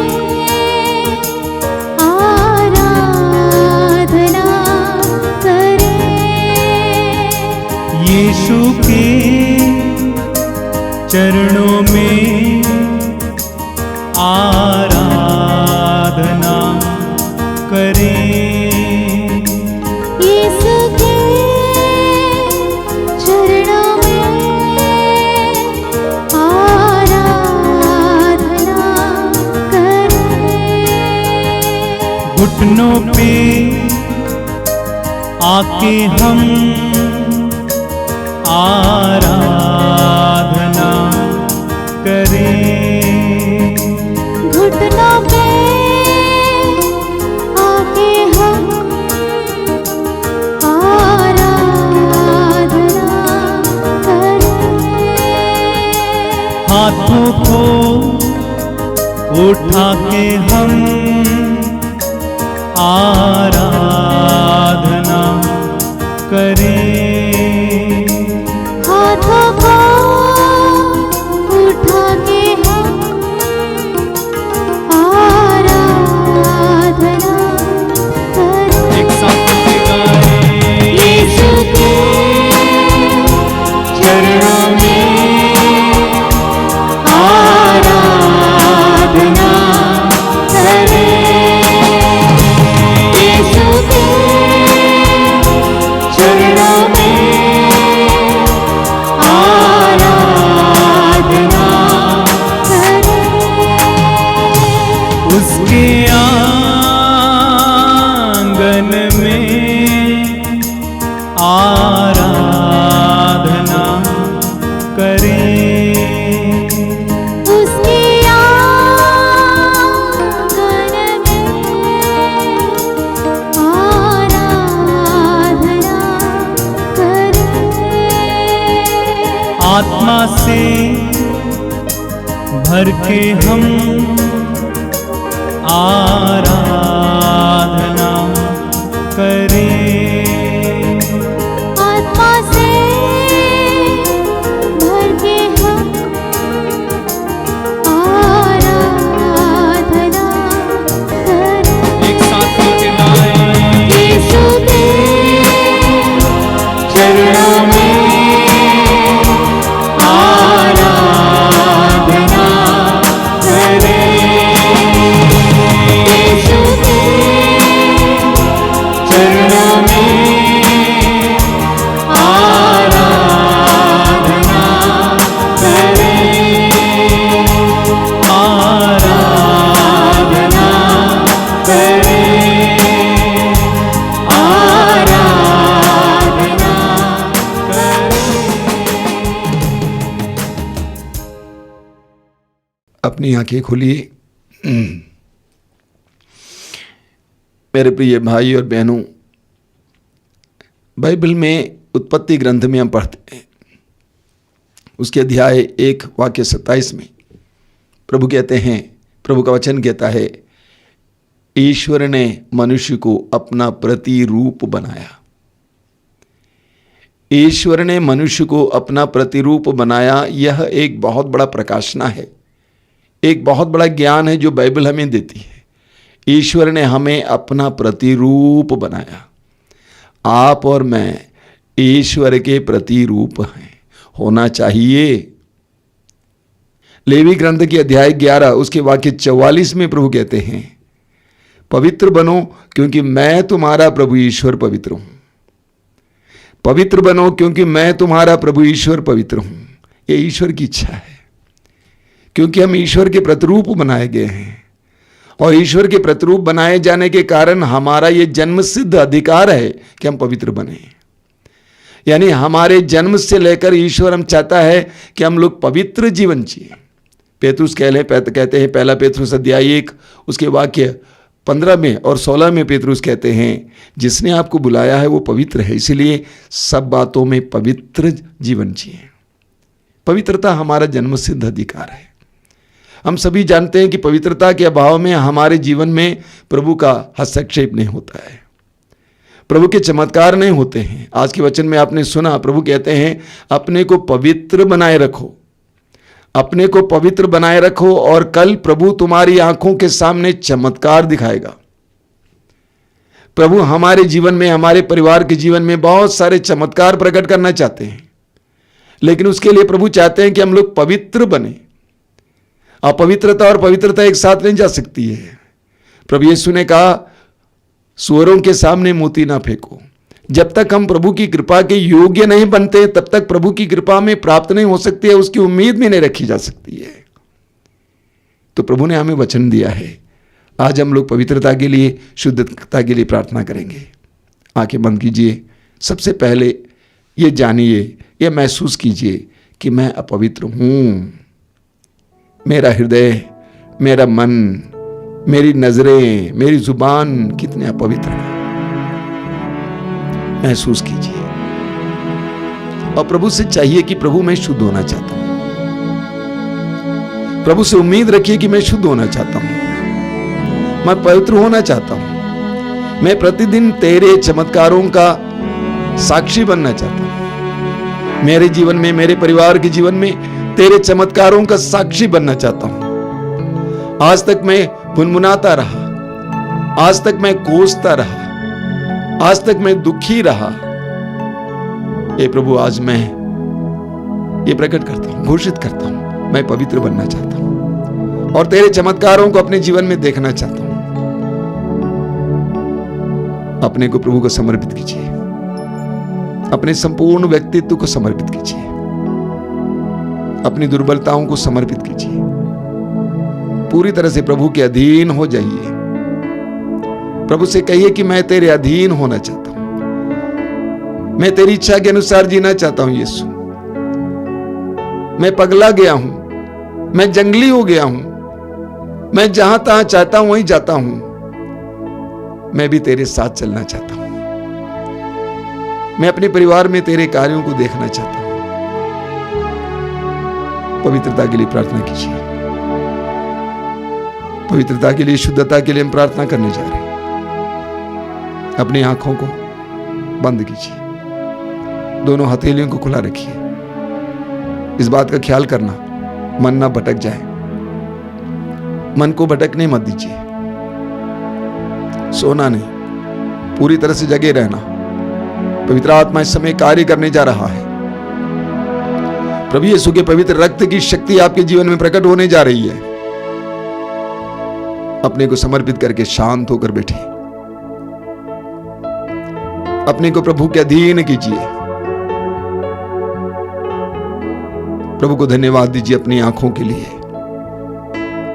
आराधना करें। यीशु के चरणों में आराधना करें। यीशु के चरणों में आराधना करें। घुटनों पे आके हम आराधना करें। घुटनों उठा के हम आराधना करें। हाथों को उठा के हम आराधना करें। एक साथ मिलके गाएं। यीशु के चरणों में आराधना करें। यीशु के चरणों में आराधना करें। उसके आंगन में आराधना करें। उसके आंगन में आराधना करें। आत्मा से भर के हम आराधना करें। आत्मा से भर के हम आराधना करें। एक साथ मिलके गाएं। यीशु के चरणों में आराधना करें। यीशु के चरणों में आराधना करें। आराधना करें। आराधना अपनी आंखें खोलिए। मेरे प्रिय भाई और बहनों, बाइबल में उत्पत्ति ग्रंथ में हम पढ़ते हैं, उसके अध्याय 1 वाक्य 27 में प्रभु कहते हैं, प्रभु का वचन कहता है, ईश्वर ने मनुष्य को अपना प्रतिरूप बनाया। ईश्वर ने मनुष्य को अपना प्रतिरूप बनाया। यह एक बहुत बड़ा प्रकाशना है, एक बहुत बड़ा ज्ञान है जो बाइबल हमें देती है। ईश्वर ने हमें अपना प्रतिरूप बनाया। आप और मैं ईश्वर के प्रतिरूप हैं, होना चाहिए। लेवी ग्रंथ के अध्याय 11 उसके वाक्य 44 में प्रभु कहते हैं, पवित्र बनो क्योंकि मैं तुम्हारा प्रभु ईश्वर पवित्र हूं। पवित्र बनो क्योंकि मैं तुम्हारा प्रभु ईश्वर पवित्र हूं। यह ईश्वर की इच्छा है, क्योंकि हम ईश्वर के प्रतिरूप बनाए गए हैं। और ईश्वर के प्रतिरूप बनाए जाने के कारण हमारा यह जन्मसिद्ध अधिकार है कि हम पवित्र बने। यानी हमारे जन्म से लेकर ईश्वर हम चाहता है कि हम लोग पवित्र जीवन जिए। पेतरुस कहते हैं, पहला पेतरुस अध्याय 1 उसके वाक्य 15 में और 16 में पेतरुस कहते हैं, जिसने आपको बुलाया है वो पवित्र है, इसलिए सब बातों में पवित्र जीवन जिए। पवित्रता हमारा जन्मसिद्ध अधिकार है। हम सभी जानते हैं कि पवित्रता के अभाव में हमारे जीवन में प्रभु का हस्तक्षेप नहीं होता है, प्रभु के चमत्कार नहीं होते हैं। आज के वचन में आपने सुना, प्रभु कहते हैं अपने को पवित्र बनाए रखो, अपने को पवित्र बनाए रखो और कल प्रभु तुम्हारी आंखों के सामने चमत्कार दिखाएगा। प्रभु हमारे जीवन में, हमारे परिवार के जीवन में बहुत सारे चमत्कार प्रकट करना चाहते हैं, लेकिन उसके लिए प्रभु चाहते हैं कि हम लोग पवित्र बने। अपवित्रता और पवित्रता एक साथ नहीं जा सकती है। प्रभु यीशु ने कहा, सुअरों के सामने मोती ना फेंको। जब तक हम प्रभु की कृपा के योग्य नहीं बनते, तब तक प्रभु की कृपा में प्राप्त नहीं हो सकती है, उसकी उम्मीद भी नहीं रखी जा सकती है। तो प्रभु ने हमें वचन दिया है। आज हम लोग पवित्रता के लिए, शुद्धता के लिए प्रार्थना करेंगे। आंखें बंद कीजिए। सबसे पहले ये जानिए, ये महसूस कीजिए कि मैं अपवित्र हूं। मेरा हृदय, मेरा मन, मेरी नजरें, मेरी जुबान कितने अपवित्र है। महसूस कीजिए और प्रभु से चाहिए कि प्रभु मैं शुद्ध होना चाहता हूं। प्रभु से उम्मीद रखिए कि मैं शुद्ध होना चाहता हूं, मैं पवित्र होना चाहता हूं, मैं प्रतिदिन तेरे चमत्कारों का साक्षी बनना चाहता हूं। मेरे जीवन में, मेरे परिवार के जीवन में तेरे चमत्कारों का साक्षी बनना चाहता हूं। आज तक मैं गुनगुनाता रहा, आज तक मैं कोसता रहा, आज तक मैं दुखी रहा। ये प्रभु आज मैं ये प्रकट करता हूं, घोषित करता हूं, मैं पवित्र बनना चाहता हूं और तेरे चमत्कारों को अपने जीवन में देखना चाहता हूं। अपने को प्रभु को समर्पित कीजिए, अपने संपूर्ण व्यक्तित्व को समर्पित कीजिए, अपनी दुर्बलताओं को समर्पित कीजिए, पूरी तरह से प्रभु के अधीन हो जाइए। प्रभु से कहिए कि मैं तेरे अधीन होना चाहता हूं, मैं तेरी इच्छा के अनुसार जीना चाहता हूं। यीशु, मैं पगला गया हूं, मैं जंगली हो गया हूं, मैं जहां तहां चाहता हूं वहीं जाता हूं। मैं भी तेरे साथ चलना चाहता हूं, मैं अपने परिवार में तेरे कार्यों को देखना चाहता हूं। पवित्रता के लिए प्रार्थना कीजिए, पवित्रता के लिए, शुद्धता के लिए हम प्रार्थना करने जा रहे हैं। अपनी आंखों को बंद कीजिए, दोनों हथेलियों को खुला रखिए। इस बात का ख्याल करना मन ना भटक जाए, मन को भटकने मत दीजिए। सोना नहीं, पूरी तरह से जगे रहना। पवित्र आत्मा इस समय कार्य करने जा रहा है। प्रभु यीशु के पवित्र रक्त की शक्ति आपके जीवन में प्रकट होने जा रही है। अपने को समर्पित करके शांत होकर बैठे, अपने को प्रभु के अधीन कीजिए। प्रभु को धन्यवाद दीजिए अपनी आंखों के लिए।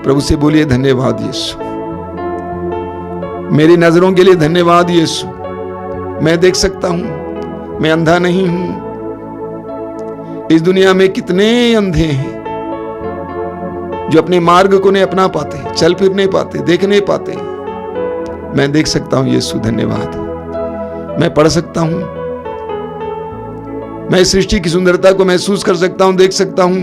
प्रभु से बोलिए, धन्यवाद यीशु, मेरी नजरों के लिए धन्यवाद यीशु। मैं देख सकता हूं, मैं अंधा नहीं हूं। इस दुनिया में कितने अंधे हैं जो अपने मार्ग को नहीं अपना पाते, चल फिर नहीं पाते, देख नहीं पाते। मैं देख सकता हूं यीशु, धन्यवाद। मैं पढ़ सकता हूं, मैं सृष्टि की सुंदरता को महसूस कर सकता हूं, देख सकता हूं।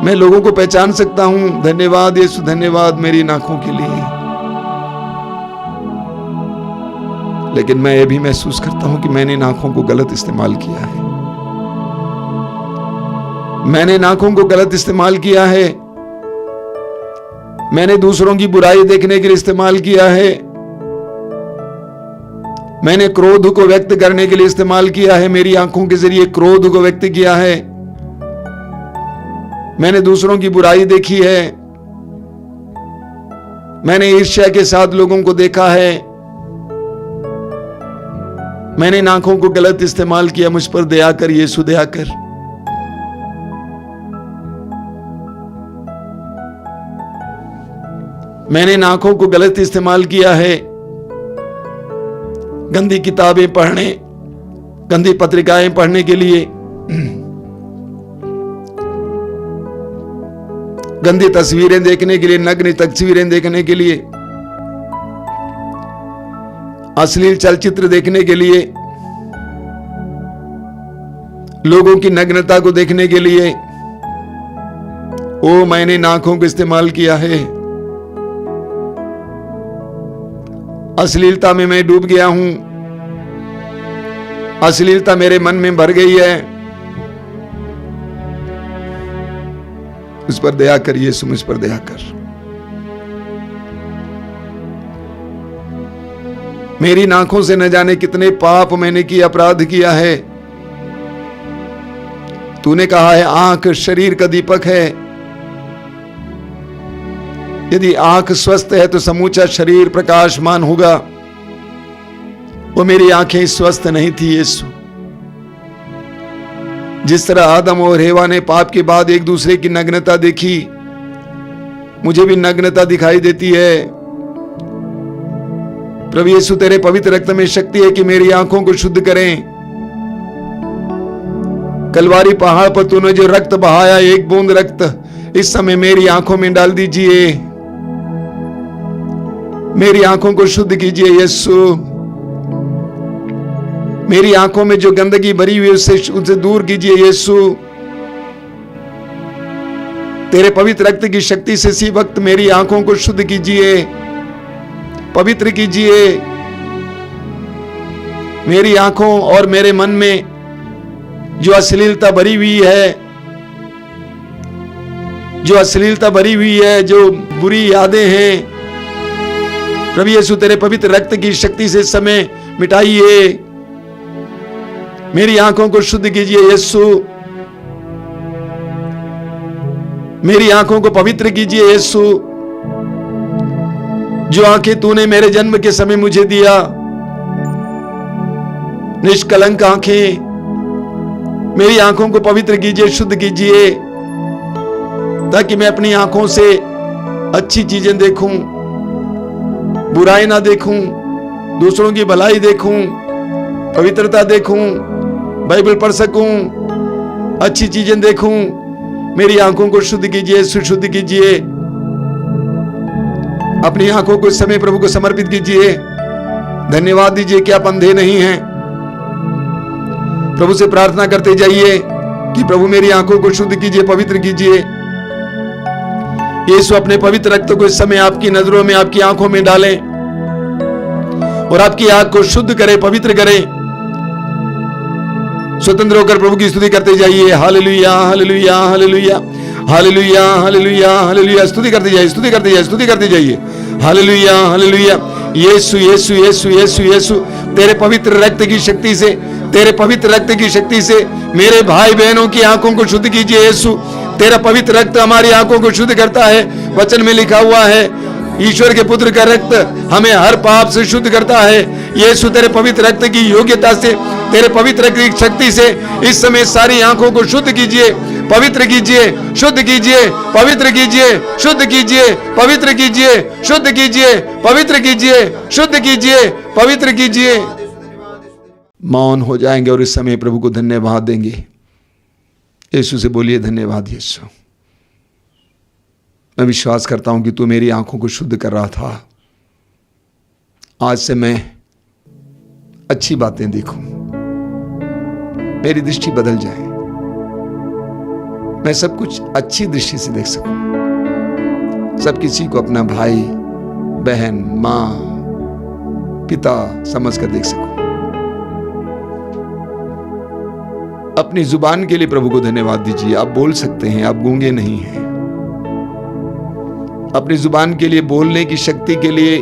मैं लोगों को पहचान सकता हूं। धन्यवाद यीशु, धन्यवाद मेरी आंखों के लिए। लेकिन मैं ये भी महसूस करता हूं कि मैंने इन आंखों को गलत इस्तेमाल किया है। मैंने इन आंखों को गलत इस्तेमाल किया है। मैंने दूसरों की बुराई देखने के लिए इस्तेमाल किया है। मैंने क्रोध को व्यक्त करने के लिए इस्तेमाल किया है। मेरी आंखों के जरिए क्रोध को व्यक्त किया है। मैंने दूसरों की बुराई देखी है। मैंने ईर्ष्या के साथ लोगों को देखा है। मैंने इन आंखों को गलत इस्तेमाल किया। मुझ पर दया कर यीशु, दया कर। मैंने इन आंखों को गलत इस्तेमाल किया है गंदी किताबें पढ़ने, गंदी पत्रिकाएं पढ़ने के लिए, गंदी तस्वीरें देखने के लिए, नग्न तस्वीरें देखने के लिए, अश्लील चलचित्र देखने के लिए, लोगों की नग्नता को देखने के लिए। ओ, मैंने इन आंखों को इस्तेमाल किया है। अश्लीलता में मैं डूब गया हूं। अश्लीलता मेरे मन में भर गई है। उस पर दया कर यीशु, मुझ पर दया कर। मेरी आंखों से न जाने कितने पाप मैंने किए, अपराध किया है। तूने कहा है आंख शरीर का दीपक है। यदि आंख स्वस्थ है तो समूचा शरीर प्रकाशमान होगा। वो मेरी आंखें स्वस्थ नहीं थी यीशु। जिस तरह आदम और हेवा ने पाप के बाद एक दूसरे की नग्नता देखी, मुझे भी नग्नता दिखाई देती है। प्रभु यीशु, तेरे पवित्र रक्त में शक्ति है कि मेरी आंखों को शुद्ध करें। कलवारी पहाड़ पर तूने जो रक्त बहाया, एक बूंद रक्त इस समय मेरी आंखों में डाल दीजिए। मेरी आंखों को शुद्ध कीजिए यीशु। मेरी आंखों में जो गंदगी भरी हुई है उससे दूर कीजिए यीशु। तेरे पवित्र रक्त की शक्ति से इसी वक्त मेरी आंखों को शुद्ध कीजिए, पवित्र कीजिए। मेरी आंखों और मेरे मन में जो अश्लीलता भरी हुई है, जो बुरी यादें हैं, प्रभु यीशु तेरे पवित्र रक्त की शक्ति से इस समय मिटाइए। मेरी आंखों को शुद्ध कीजिए यीशु। मेरी आंखों को पवित्र कीजिए यीशु। जो आंखें तूने मेरे जन्म के समय मुझे दिया, निष्कलंक आंखें, मेरी आंखों को पवित्र कीजिए, शुद्ध कीजिए, ताकि मैं अपनी आंखों से अच्छी चीजें देखूं, बुराई ना देखूं, दूसरों की भलाई देखूं, पवित्रता देखूं, बाइबल पढ़ सकूं, अच्छी चीजें देखूं। मेरी आंखों को शुद्ध कीजिए, सुशुद्ध कीजिए। अपनी आंखों को इस समय प्रभु को समर्पित कीजिए। धन्यवाद दीजिए कि आप अंधे नहीं हैं। प्रभु से प्रार्थना करते जाइए कि प्रभु मेरी आंखों को शुद्ध कीजिए, पवित्र कीजिए। यीशु अपने पवित्र रक्त को इस समय आपकी नजरों में, आपकी आंखों में डालें और आपकी आंख को शुद्ध करें, पवित्र करें। स्वतंत्र होकर प्रभु की स्तुति करते जाइए। Hallelujah, hallelujah, hallelujah, hallelujah, hallelujah, hallelujah. स्तुति करते जाइए, स्तुति करते जाइए, स्तुति करते जाइए। Hallelujah, hallelujah. यीशु, यीशु, यीशु, यीशु, यीशु, तेरे पवित्र रक्त की शक्ति से, तेरे पवित्र रक्त की शक्ति से मेरे भाई बहनों की आंखों को शुद्ध कीजिए यीशु। तेरा पवित्र रक्त हमारी आंखों को शुद्ध करता है। वचन में लिखा हुआ है, ईश्वर के पुत्र का रक्त हमें हर पाप से शुद्ध करता है। यीशु तेरे पवित्र रक्त की योग्यता से, तेरे पवित्र रक्त की शक्ति से इस समय सारी आंखों को शुद्ध कीजिए, पवित्र कीजिए, शुद्ध कीजिए, पवित्र कीजिए, शुद्ध कीजिए, पवित्र कीजिए, शुद्ध कीजिए, पवित्र कीजिए, शुद्ध कीजिए, पवित्र कीजिए। मौन हो जाएंगे और इस समय प्रभु को धन्यवाद देंगे। यीशु से बोलिए, धन्यवाद यीशु। मैं विश्वास करता हूं कि तू मेरी आंखों को शुद्ध कर रहा था। आज से मैं अच्छी बातें देखूं, मेरी दृष्टि बदल जाए, मैं सब कुछ अच्छी दृष्टि से देख सकूं, सब किसी को अपना भाई बहन मां पिता समझकर देख सकूं। अपनी जुबान के लिए प्रभु को धन्यवाद दीजिए। आप बोल सकते हैं, आप गूंगे नहीं हैं। अपनी जुबान के लिए, बोलने की शक्ति के लिए,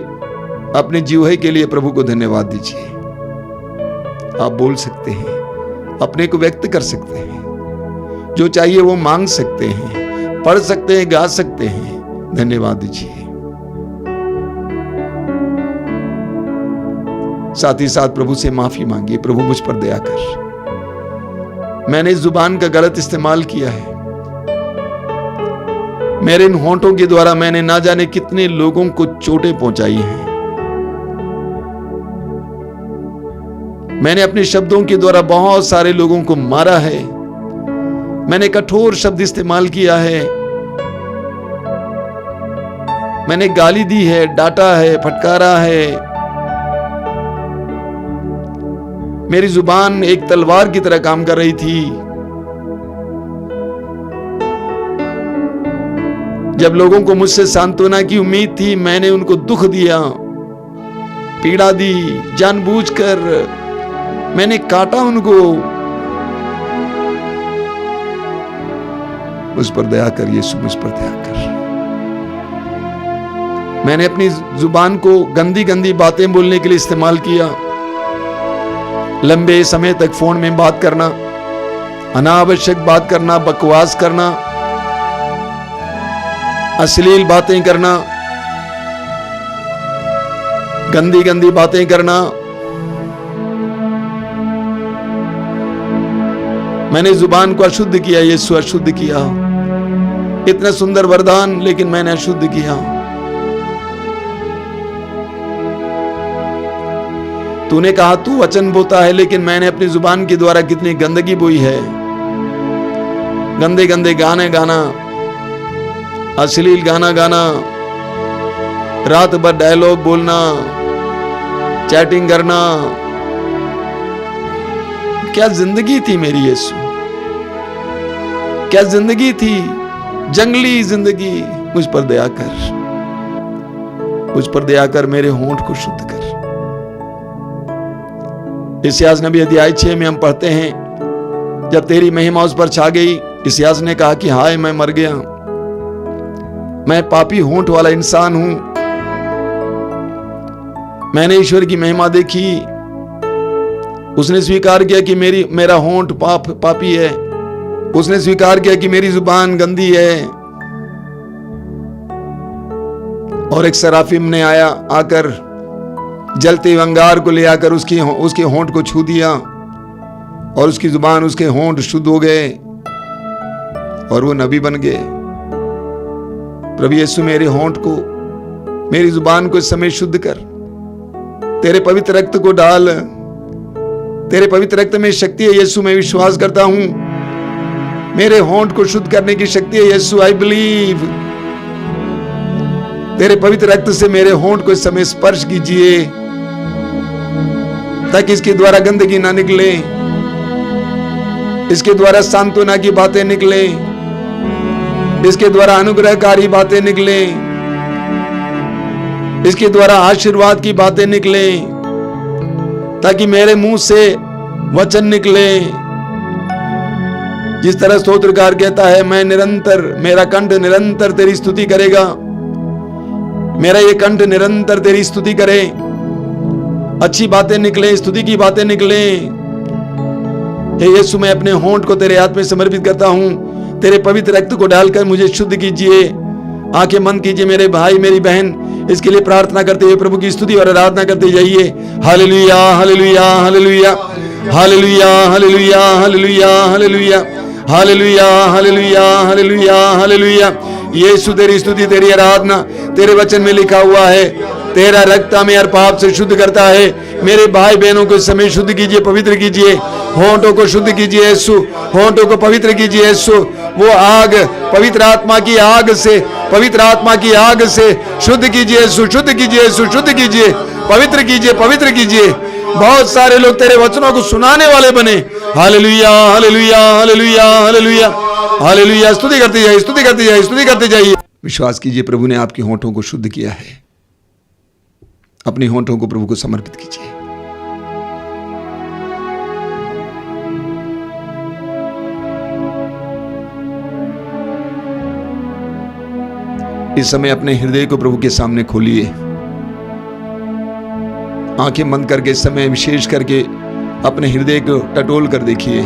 अपने जीवहे के लिए प्रभु को धन्यवाद दीजिए। आप बोल सकते हैं, अपने को व्यक्त कर सकते हैं, जो चाहिए वो मांग सकते हैं, पढ़ सकते हैं, गा सकते हैं। धन्यवाद दीजिए। साथ ही साथ प्रभु से माफी मांगिए, प्रभु मुझ पर दया कर, मैंने इस जुबान का गलत इस्तेमाल किया है। मेरे इन होंठों के द्वारा मैंने ना जाने कितने लोगों को चोटें पहुंचाई हैं। मैंने अपने शब्दों के द्वारा बहुत सारे लोगों को मारा है। मैंने कठोर शब्द इस्तेमाल किया है। मैंने गाली दी है, डांटा है, फटकारा है। मेरी जुबान एक तलवार की तरह काम कर रही थी। जब लोगों को मुझसे सांत्वना की उम्मीद थी, मैंने उनको दुख दिया, पीड़ा दी, जानबूझकर मैंने काटा उनको। मुझ पर दया कर यीशु, मुझ पर दया कर। मैंने अपनी जुबान को गंदी गंदी बातें बोलने के लिए इस्तेमाल किया। लंबे समय तक फोन में बात करना, अनावश्यक बात करना, बकवास करना, अश्लील बातें करना, गंदी गंदी बातें करना। मैंने जुबान को अशुद्ध किया, यीशु अशुद्ध किया। इतना सुंदर वरदान, लेकिन मैंने अशुद्ध किया। तूने कहा तू वचन बोता है, लेकिन मैंने अपनी जुबान के द्वारा कितनी गंदगी बोई है। गंदे गंदे गाने गाना, अश्लील गाना गाना, रात भर डायलॉग बोलना, चैटिंग करना, क्या जिंदगी थी मेरी यीशु, क्या जिंदगी थी, जंगली जिंदगी। मुझ पर दया कर, मुझ पर दया कर, मेरे होंठ को शुद्ध कर। इस्यास नबी अध्याय 6 में हम पढ़ते हैं, जब तेरी महिमा उस पर छा गई, इस्यास ने कहा कि हाय मैं मर गया, मैं पापी होंठ वाला इंसान हूं। मैंने ईश्वर की महिमा देखी, उसने स्वीकार किया कि मेरा होंठ पापी है, उसने स्वीकार किया कि मेरी जुबान गंदी है। और एक सराफिम ने आकर जलते हुए अंगार को ले आकर उसके होंठ को छू दिया और उसकी जुबान, उसके होंठ शुद्ध हो गए और वो नबी बन गए। प्रभु यीशु मेरे होंठ को, मेरी जुबान को इस समय शुद्ध कर, तेरे पवित्र रक्त को डाल। तेरे पवित्र रक्त में शक्ति है यीशु, मैं विश्वास करता हूं। मेरे होंठ को शुद्ध करने की शक्ति है यीशु, आई बिलीव। तेरे पवित्र रक्त से मेरे होंठ को इस समय स्पर्श कीजिए, ताकि इसके द्वारा गंदगी ना निकले, इसके द्वारा सांत्वना की बातें निकले, इसके द्वारा अनुग्रहकारी बातें निकले, इसके द्वारा आशीर्वाद की बातें निकले, ताकि मेरे मुंह से वचन निकले। जिस तरह स्तोत्रकार कहता है, मेरा कंठ निरंतर तेरी स्तुति करेगा, मेरा ये कंठ निरंतर तेरी स्तुति करे। अच्छी बातें निकले, स्तुति की बातें निकले। हे यीशु, मैं अपने होंठ को तेरे हाथ में समर्पित करता हूं। तेरे पवित्र रक्त को डालकर मुझे शुद्ध कीजिए। आंखें बंद कीजिए मेरे भाई मेरी बहन, इसके लिए प्रार्थना करते हुए प्रभु की स्तुति और आराधना करते जाइए। Hallelujah hallelujah hallelujah hallelujah hallelujah hallelujah hallelujah hallelujah hallelujah hallelujah hallelujah. यीशु तेरी स्तुति, तेरी आराधना, तेरे वचन में लिखा हुआ है, तेरा रक्त हमें हर पाप से शुद्ध करता है। मेरे भाई बहनों को इस समय शुद्ध कीजिए, पवित्र कीजिए, होंठों को शुद्ध कीजिए यीशु, होंठों को पवित्र कीजिए यीशु। वो आग, पवित्र आत्मा की आग से, पवित्र आत्मा की आग से शुद्ध कीजिए यीशु, शुद्ध कीजिए यीशु, शुद्ध कीजिए, पवित्र कीजिए, पवित्र कीजिए। बहुत सारे लोग तेरे वचनों को सुनाने वाले बने। Hallelujah hallelujah hallelujah hallelujah hallelujah. स्तुति करते जाइए, स्तुति करते जाइए, स्तुति करते जाइए। विश्वास कीजिए प्रभु ने आपके होंठों को शुद्ध किया है। अपने होंठों को प्रभु को समर्पित कीजिए। इस समय अपने हृदय को प्रभु के सामने खोलिए। आंखें बंद करके इस समय विशेष करके अपने हृदय को टटोल कर देखिए।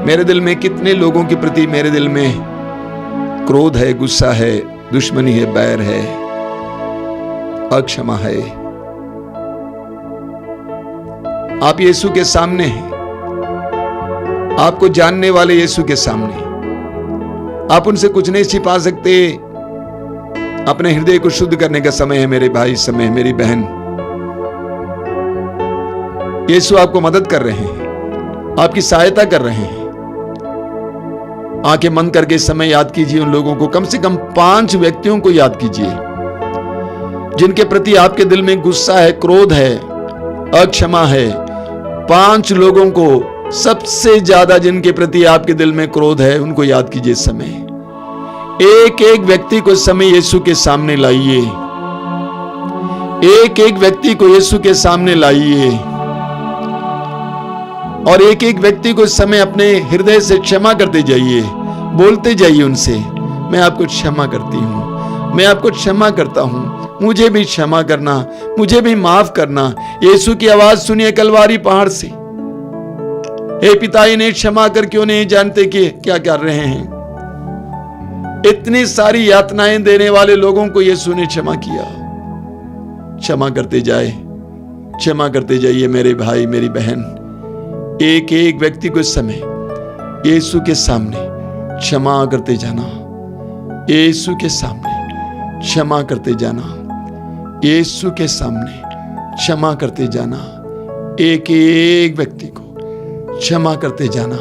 मेरे दिल में कितने लोगों के प्रति मेरे दिल में क्रोध है, गुस्सा है, दुश्मनी है, बैर है, अक्षमा है। आप यीशु के सामने हैं, आपको जानने वाले यीशु के सामने। आप उनसे कुछ नहीं छिपा सकते। अपने हृदय को शुद्ध करने का समय है मेरे भाई, समय है मेरी बहन। यीशु आपको मदद कर रहे हैं, आपकी सहायता कर रहे हैं। आंखें बंद करके इस समय याद कीजिए उन लोगों को, कम से कम 5 व्यक्तियों को याद कीजिए जिनके प्रति आपके दिल में गुस्सा है, क्रोध है, अक्षमा है। 5 लोगों को सबसे ज्यादा जिनके प्रति आपके दिल में क्रोध है, उनको याद कीजिए इस समय। एक एक व्यक्ति को इस समय यीशु के सामने लाइए। एक एक व्यक्ति को यीशु के सामने लाइए और एक एक व्यक्ति को इस समय अपने हृदय से क्षमा करते जाइए। बोलते जाइए उनसे, मैं आपको क्षमा करती हूं, मैं आपको क्षमा करता हूं, मुझे भी क्षमा करना, मुझे भी माफ करना। यीशु की आवाज सुनिए कलवारी पहाड़ से, हे पिता इन्हें क्षमा कर, क्यों नहीं जानते कि क्या कर रहे हैं। इतनी सारी यातनाएं देने वाले लोगों को यीशु ने क्षमा किया। क्षमा करते जाए, क्षमा करते जाइए मेरे भाई मेरी बहन। एक एक व्यक्ति को इस समय यीशु के सामने क्षमा करते जाना, यीशु के सामने क्षमा करते जाना, यीशु के सामने क्षमा करते जाना। एक एक व्यक्ति को क्षमा करते जाना,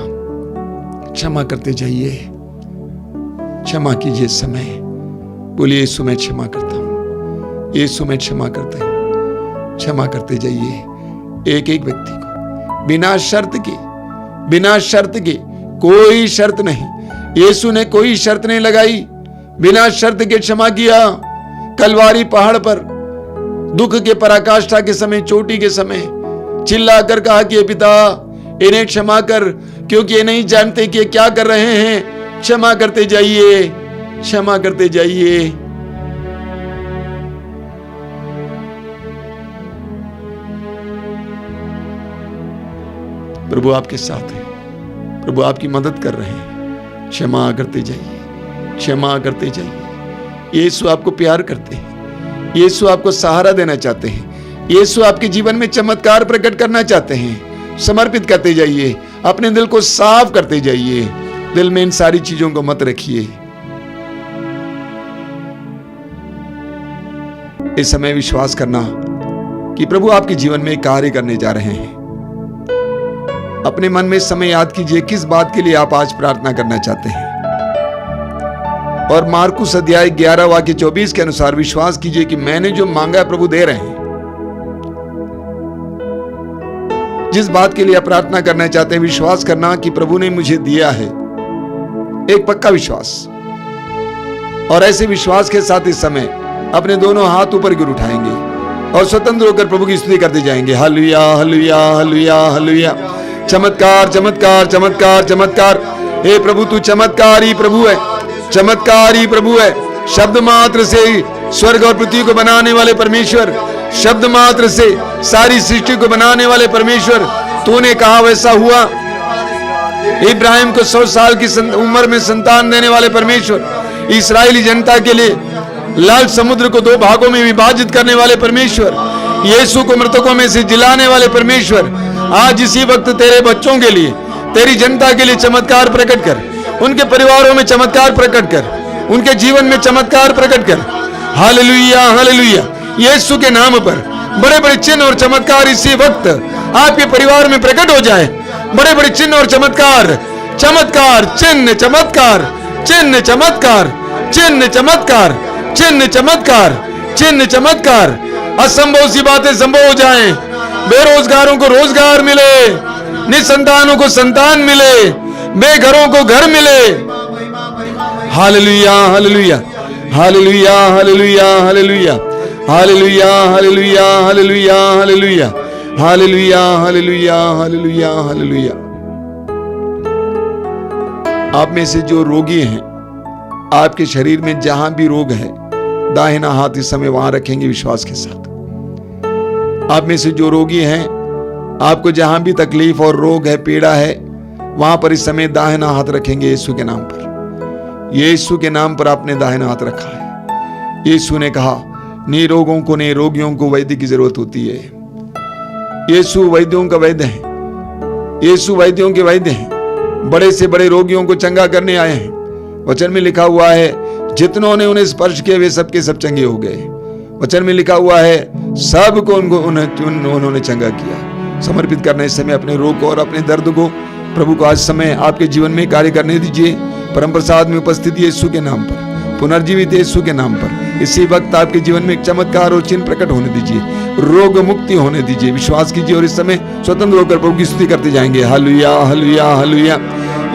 क्षमा करते जाइए। क्षमा कीजिए इस समय, बोलिए यीशु मैं क्षमा करता हूं, यीशु मैं क्षमा करता हूं। क्षमा करते जाइए एक एक व्यक्ति को, बिना शर्त के, बिना शर्त के, कोई शर्त नहीं। यीशु ने कोई शर्त नहीं लगाई, बिना शर्त के क्षमा किया। कलवारी पहाड़ पर दुख के पराकाष्ठा के समय, चोटी के समय चिल्लाकर कहा कि पिता इन्हें क्षमा कर, क्योंकि ये नहीं जानते कि क्या कर रहे हैं। क्षमा करते जाइए, क्षमा करते जाइए। प्रभु आपके साथ है, प्रभु आपकी मदद कर रहे हैं। क्षमा करते जाइए, क्षमा करते जाइए। यीशु आपको प्यार करते हैं, यीशु आपको सहारा देना चाहते हैं, यीशु आपके जीवन में चमत्कार प्रकट करना चाहते हैं। समर्पित करते जाइए, अपने दिल को साफ करते जाइए। दिल में इन सारी चीजों को मत रखिए। इस समय विश्वास करना कि प्रभु आपके जीवन में कार्य करने जा रहे हैं। अपने मन में समय याद कीजिए किस बात के लिए आप आज प्रार्थना करना चाहते हैं। और मार्कुस अध्याय 11 वाक्य 24 के अनुसार विश्वास कीजिए कि मैंने जो मांगा है प्रभु दे रहे हैं। जिस बात के लिए आप प्रार्थना करना चाहते हैं, विश्वास करना कि प्रभु ने मुझे दिया है। एक पक्का विश्वास। और ऐसे विश्वास के साथ इस समय अपने दोनों हाथ ऊपर गिर उठाएंगे और स्वतंत्र होकर प्रभु की स्तुति करते जाएंगे। Hallelujah, hallelujah, hallelujah, hallelujah. चमत्कार, चमत्कार, चमत्कार, चमत्कार। हे प्रभु, तू चमत्कारी प्रभु है, चमत्कारी प्रभु है। शब्द मात्र से स्वर्ग और पृथ्वी को बनाने वाले परमेश्वर, शब्द मात्र से सारी सृष्टि को बनाने वाले परमेश्वर, तूने कहा वैसा हुआ। इब्राहिम को 100 साल की उम्र में संतान देने वाले परमेश्वर, इस्राएली जनता के लिए लाल समुद्र को 2 भागों में विभाजित करने वाले परमेश्वर, यीशु को मृतकों में से जिलाने वाले परमेश्वर, आज इसी वक्त तेरे बच्चों के लिए, तेरी जनता के लिए चमत्कार प्रकट कर। उनके परिवारों में चमत्कार प्रकट कर, उनके जीवन में चमत्कार प्रकट कर। Hallelujah, hallelujah. यीशु के नाम पर बड़े बड़े चिन्ह और चमत्कार इसी वक्त आपके परिवार में प्रकट हो जाए। बड़े बड़े चिन्ह और चमत्कार, चमत्कार, चिन्ह, चमत्कार, चिन्ह, चमत्कार, चिन्ह, चमत्कार, चिन्ह, चमत्कार, चिन्ह, चमत्कार। असंभव सी बातें संभव हो जाएं। बेरोजगारों को रोजगार मिले, निसंतानों को संतान मिले, बेघरों को घर मिले। Hallelujah, hallelujah, hallelujah, hallelujah, hallelujah, hallelujah, hallelujah, hallelujah, hallelujah, hallelujah, hallelujah, hallelujah, hallelujah. आप में से जो रोगी हैं, आपके शरीर में जहां भी रोग है, दाहिना हाथ इस समय वहां रखेंगे विश्वास के साथ। आप में से जो रोगी हैं, आपको जहां भी तकलीफ और रोग है, पीड़ा है, वहां पर इस समय दाहिना हाथ रखेंगे यीशु के नाम पर। यीशु के नाम पर आपने दाहिना हाथ रखा है। यीशु ने कहा, निरोगों को, निरोगियों को वैद्य की जरूरत होती है। यीशु वैद्यों का वैद्य है, यीशु वैद्यों के वैद्य हैं। बड़े से बड़े रोगियों को चंगा करने आए हैं। वचन में लिखा हुआ है, जितनों ने उन्हें स्पर्श किया वे सबके सब चंगे हो गए। वचन में लिखा हुआ है, सबको उन्होंने चंगा किया। समर्पित करना इस समय अपने रोग को और अपने दर्द को प्रभु को आज समय आपके जीवन में कार्य करने दीजिए। परम प्रसाद में उपस्थित यीशु के नाम पर, पुनर्जीवित यीशु के नाम पर इसी वक्त आपके जीवन में एक चमत्कार और चिन्ह प्रकट होने दीजिए, रोग मुक्ति होने दीजिए। विश्वास कीजिए और इस समय स्वतंत्र होकर प्रभु की स्तुति करते जाएंगे। Hallelujah, hallelujah, hallelujah.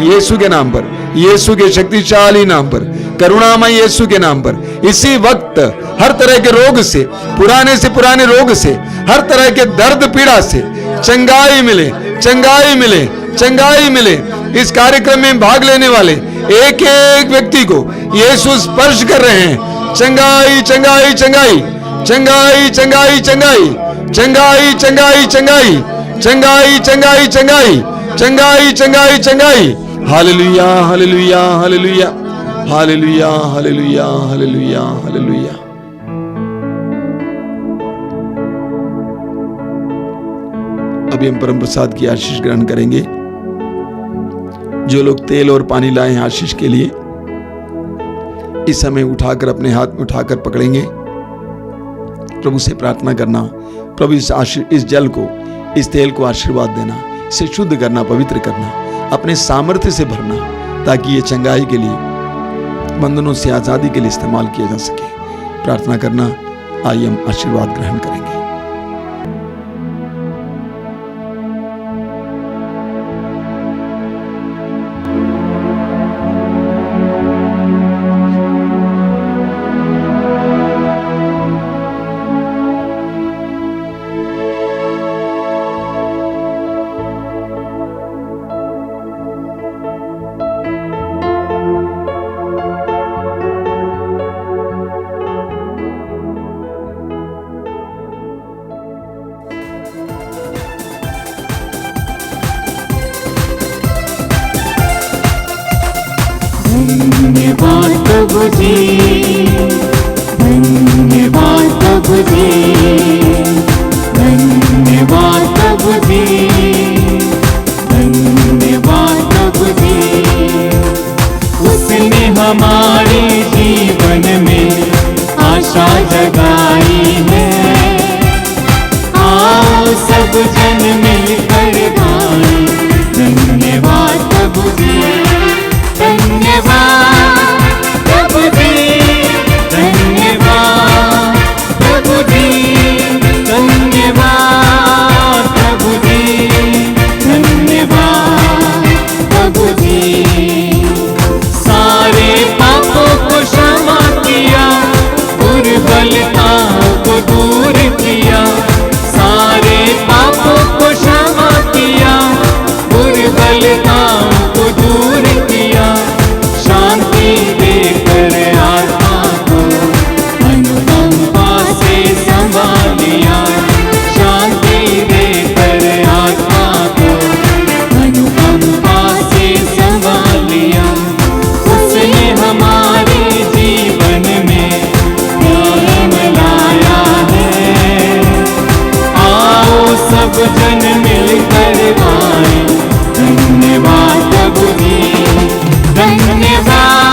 यीशु के नाम पर, यीशु के शक्तिशाली नाम पर, करुणामय यीशु के नाम पर इसी वक्त हर तरह के रोग से पुराने रोग से, हर तरह के दर्द पीड़ा से चंगाई मिले, चंगाई मिले, चंगाई मिले। इस कार्यक्रम में भाग लेने वाले एक एक व्यक्ति को यीशु स्पर्श कर रहे हैं। चंगाई, चंगाई, चंगाई, चंगाई, चंगाई, चंगाई, चंगाई, चंगाई, चंगाई, चंगाई, चंगाई, चंगाई, चंगाई, चंगाई, चंगाई। Hallelujah, hallelujah, hallelujah, hallelujah, hallelujah, hallelujah, hallelujah. अभी हम परम प्रसाद की आशीष ग्रहण करेंगे। जो लोग तेल और पानी लाए हैं आशीष के लिए, इस समय उठाकर अपने हाथ में उठाकर पकड़ेंगे। प्रभु से प्रार्थना करना, प्रभु इस जल को, इस तेल को आशीर्वाद देना, इसे शुद्ध करना, पवित्र करना, अपने सामर्थ्य से भरना, ताकि ये चंगाई के लिए, बंधनों से आजादी के लिए इस्तेमाल किया जा सके। प्रार्थना करना। आइए हम आशीर्वाद ग्रहण करेंगे। धन्यवाद प्रभु जी, धन्यवाद प्रभु जी, धन्यवाद प्रभु जी, धन्यवाद प्रभु जी। उसने हमारे जीवन में आशा जगाई है, आओ सब जन मिलकर गाएं धन्यवाद प्रभु जी, धन्यवाद प्रभु जी, धन्यवाद प्रभु जी, धन्यवाद प्रभु जी, धन्यवाद प्रभु जी। सारे पापों को क्षमा किया, दुर्बलताओं को दूर किया, सारे पापों को क्षमा किया, दुर्बलताओं को दूर किया, शांति देकर आत्मा को अनुकंपा से संभालिया, शांति देकर आत्मा को अनुकंपा से संभालिया। उसने हमारे जीवन में प्रेम लाया है, आओ सब जन मिलकर गाएं धन्यवाद प्रभु जी, धन्यवाद